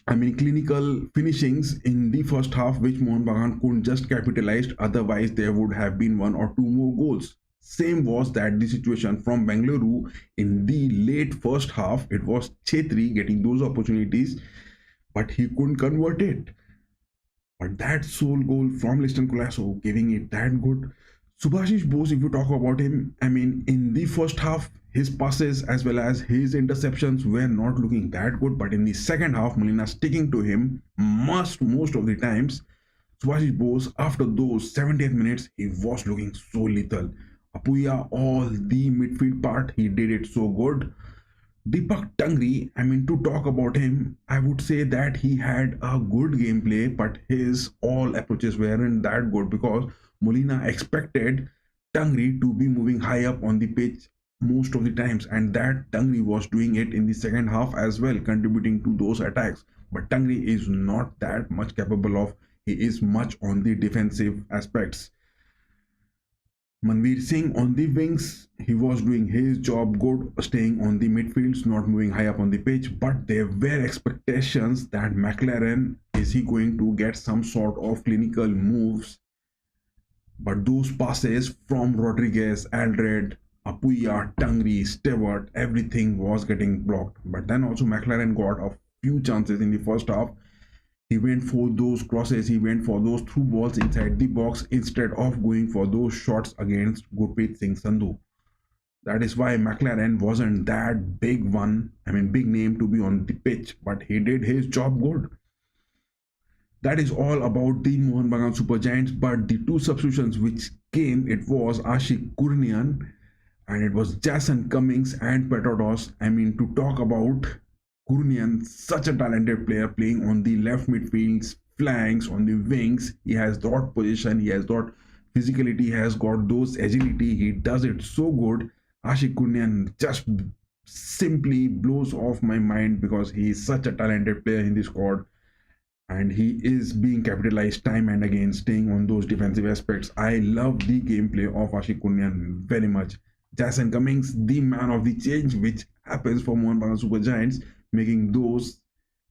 clinical finishings in the first half, which Mohun Bagan couldn't just capitalize. Otherwise, there would have been one or two more goals. Same was that the situation from Bengaluru in the late first half. It was Chetri getting those opportunities, but he couldn't convert it. But that sole goal from Liston Colasso, giving it that good. Subhashish Bose, if you talk about him, in the first half, his passes as well as his interceptions were not looking that good. But in the second half, Molina sticking to him most of the times. Subhashish Bose, after those 70th minutes, he was looking so lethal. Apuya, all the midfield part, he did it so good. Deepak Tangri, to talk about him, I would say that he had a good gameplay, but his all approaches weren't that good because Molina expected Tangri to be moving high up on the pitch most of the times, and that Tangri was doing it in the second half as well, contributing to those attacks. But Tangri is not that much capable of, he is much on the defensive aspects. Manveer Singh on the wings, he was doing his job good, staying on the midfields, not moving high up on the pitch. But there were expectations that McLaren, is he going to get some sort of clinical moves? But those passes from Rodriguez, Aldred, Apuya, Tangri, Stewart, everything was getting blocked. But then also McLaren got a few chances in the first half. He went for those crosses, he went for those through balls inside the box instead of going for those shots against Gurpreet Singh Sandhu. That is why McLaren wasn't that big big name to be on the pitch, but he did his job good. That is all about the Mohun Bagan Super Giants. But the two substitutions which came, it was Ashik Kurnian and it was Jason Cummings and Petrodos. To talk about Kurnian, such a talented player playing on the left midfields, flanks, on the wings. He has that position, he has that physicality, he has got those agility. He does it so good. Ashik Kunyan just simply blows off my mind because he is such a talented player in this squad, and he is being capitalized time and again, staying on those defensive aspects. I love the gameplay of Ashik Kunyan very much. Jason Cummings, the man of the change, which happens for Mohun Bagan Super Giants, making those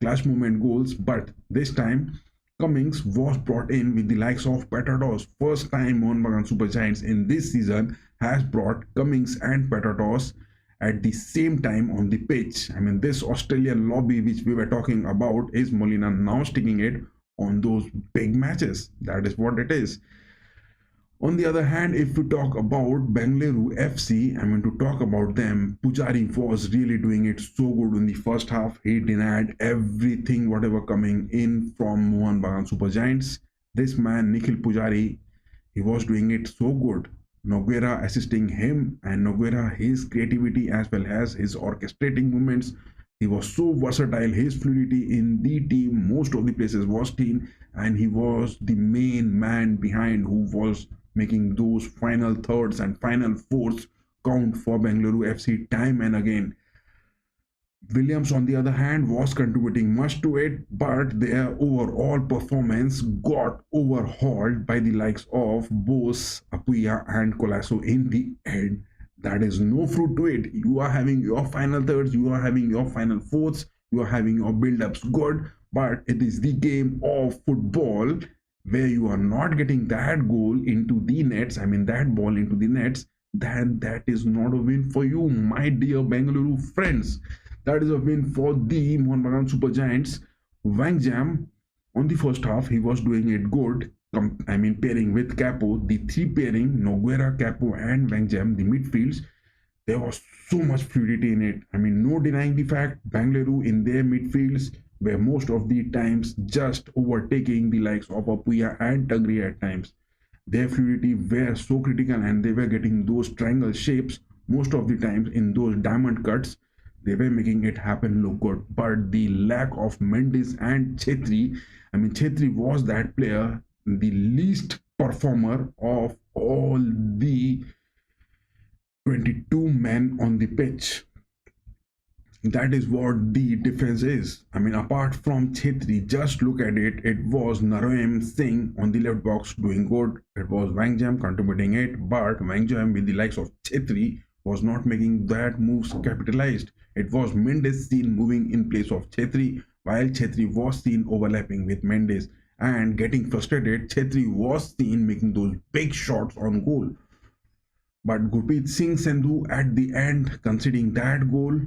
clash moment goals. But this time, Cummings was brought in with the likes of Petratos. First time Mohun Bagan Super Giants in this season has brought Cummings and Petratos at the same time on the pitch. I mean, this Australian lobby which we were talking about is Molina now sticking it on those big matches. That is what it is. On the other hand, if we talk about Bengaluru FC, I mean, to talk about them, Pujari was really doing it so good in the first half. He denied everything, whatever coming in from Mohun Bagan Super Giants. This man, Nikhil Pujari, he was doing it so good. Noguera assisting him, and Noguera, his creativity as well as his orchestrating movements. He was so versatile. His fluidity in the team, most of the places was seen, and he was the main man behind who was making those final thirds and final fourths count for Bengaluru FC time and again. Williams, on the other hand, was contributing much to it, but their overall performance got overhauled by the likes of Bose, Apuya, and Colasso in the end. That is no fruit to it. You are having your final thirds, you are having your final fourths, you are having your build-ups good, but it is the game of football where you are not getting that goal into the nets, I mean that ball into the nets, then that is not a win for you, my dear Bengaluru friends. That is a win for the Mohun Bagan Super Giants. Wang Jam, on the first half, he was doing it good. I mean, pairing with Capo, the three pairing, Noguera, Capo, and Wang Jam, the midfields, there was so much fluidity in it. I mean, no denying the fact, Bengaluru in their midfields were most of the times just overtaking the likes of Apuya and Tagri at times. Their fluidity were so critical, and they were getting those triangle shapes most of the times in those diamond cuts. They were making it happen look good. But the lack of Mendes and Chetri, I mean, Chetri was that player, the least performer of all the 22 men on the pitch. That is what the difference is. I mean, apart from Chetri, just look at it. It was Naroem Singh on the left box doing good. It was Wang Jam contributing it. But Wang Jam with the likes of Chetri was not making that moves capitalized. It was Mendes seen moving in place of Chetri, while Chetri was seen overlapping with Mendes and getting frustrated. Chetri was seen making those big shots on goal. But Gurpreet Singh Sandhu at the end conceding that goal,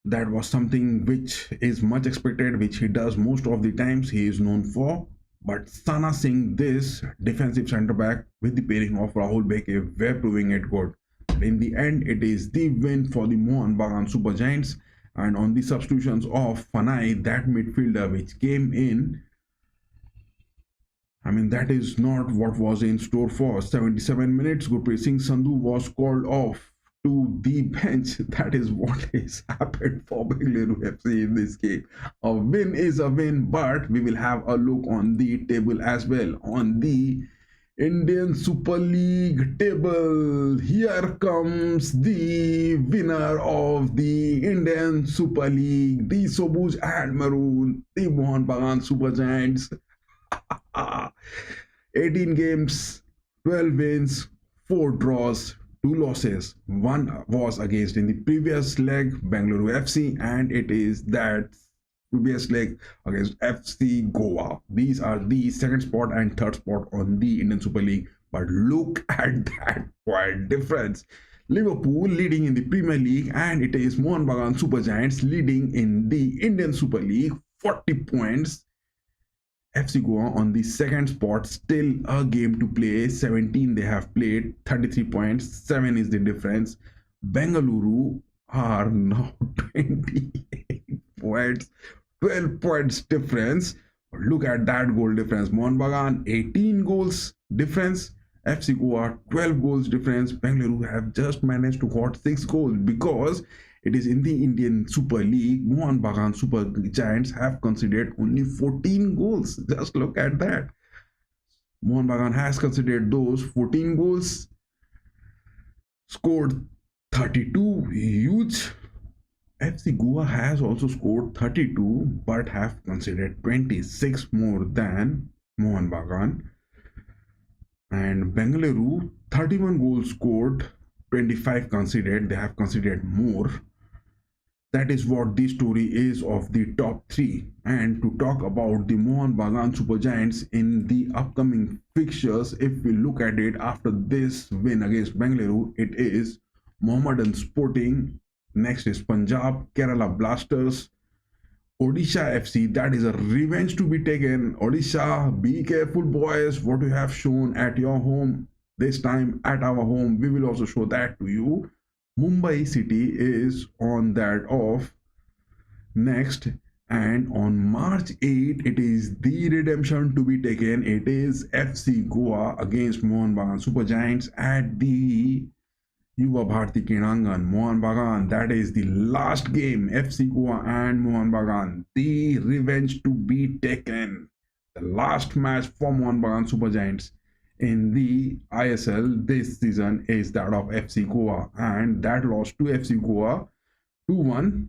that was something which is much expected, which he does most of the times, he is known for. But Sana Singh, this defensive centre back with the pairing of Rahul Beke, were proving it good. But in the end, it is the win for the Mohun Bagan Super Giants. And on the substitutions of Fanai, that midfielder which came in, I mean, that is not what was in store for. 77 minutes, Gurpreet Singh Sandhu was called off to the bench. That is what has happened for Bengaluru FC in this game. A win is a win, but we will have a look on the table as well. On the Indian Super League table, here comes the winner of the Indian Super League, the Sobuj and Maroon, the Mohun Bagan Super Giants. 18 games, 12 wins, 4 draws, 2 losses. One was against in the previous leg, Bengaluru FC, and it is that previous leg against FC Goa. These are the second spot and third spot on the Indian Super League. But look at that point difference. Liverpool leading in the Premier League, and it is Mohun Bagan Super Giants leading in the Indian Super League, 40 points. FC Goa on the second spot, still a game to play, 17 they have played, 33 points, 7 is the difference. Bengaluru are now 28 points, 12 points difference. But look at that goal difference. Mohun Bagan 18 goals difference, FC Goa 12 goals difference. Bengaluru have just managed to got 6 goals because it is in the Indian Super League. Mohun Bagan Super Giants have conceded only 14 goals. Just look at that. Mohun Bagan has considered those 14 goals, scored 32, huge. FC Goa has also scored 32 but have considered 26 more than Mohun Bagan. And Bengaluru, 31 goals scored, 25 considered. They have considered more. That is what the story is of the top three. And to talk about the Mohun Bagan Super Giants in the upcoming fixtures, if we look at it after this win against Bengaluru, it is Mohammedan Sporting. Next is Punjab, Kerala Blasters, Odisha FC. That is a revenge to be taken. Odisha, be careful, boys. What you have shown at your home, this time at our home, we will also show that to you. Mumbai City is on that off next, and on March 8 it is the redemption to be taken. It is FC Goa against Mohun Bagan Super Giants at the Yuva Bharti Kinangan. Mohun Bagan, that is the last game. FC Goa and Mohun Bagan, the revenge to be taken. The last match for Mohun Bagan Super Giants in the ISL this season is that of FC Goa, and that loss to FC Goa 2-1.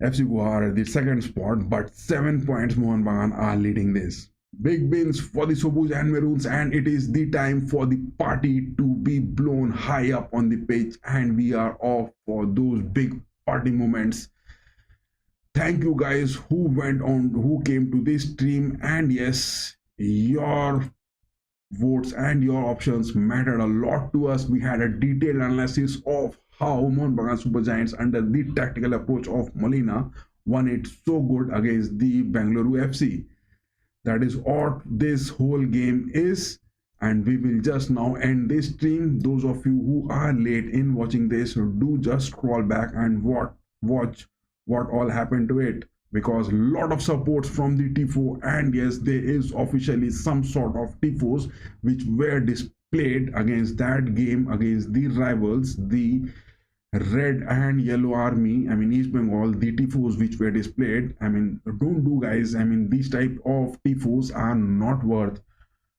FC Goa are at the second spot, but 7 points Mohun Bagan are leading this. Big wins for the Sobuj and Maroons, and it is the time for the party to be blown high up on the pitch, and we are off for those big party moments. Thank you guys who went on, who came to this stream, and yes, your votes and your options mattered a lot to us. We had a detailed analysis of how Mohun Bagan Super Giants under the tactical approach of Molina won it so good against the Bengaluru FC. That is what this whole game is, and we will just now end this stream. Those of you who are late in watching this, do just scroll back and watch what all happened to it, because a lot of supports from the tifo, and yes, there is officially some sort of tifos which were displayed against that game against the rivals, the red and yellow army, East Bengal, the tifos which were displayed. Don't do, guys. These type of tifos are not worth.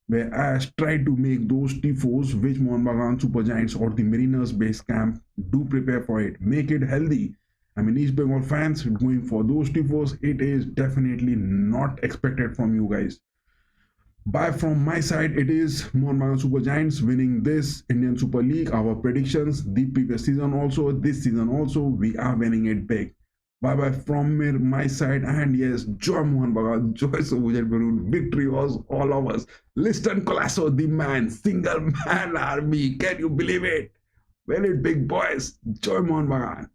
Whereas try to make those tifos which Mohun Bagan Super Giants or the Mariners base camp do prepare for it. Make it healthy. East Bengal fans going for those tifos, it is definitely not expected from you guys. Bye from my side. It is Mohun Bagan Super Giants winning this Indian Super League. Our predictions, the previous season also, this season also, we are winning it big. Bye bye from my side, and yes, joy Mohun Bagan, joy Sobuj and Maroon. Victory was all of us. Liston Colasso, the man, single man army. Can you believe it? Win it big, boys. Joy Mohun Bagan.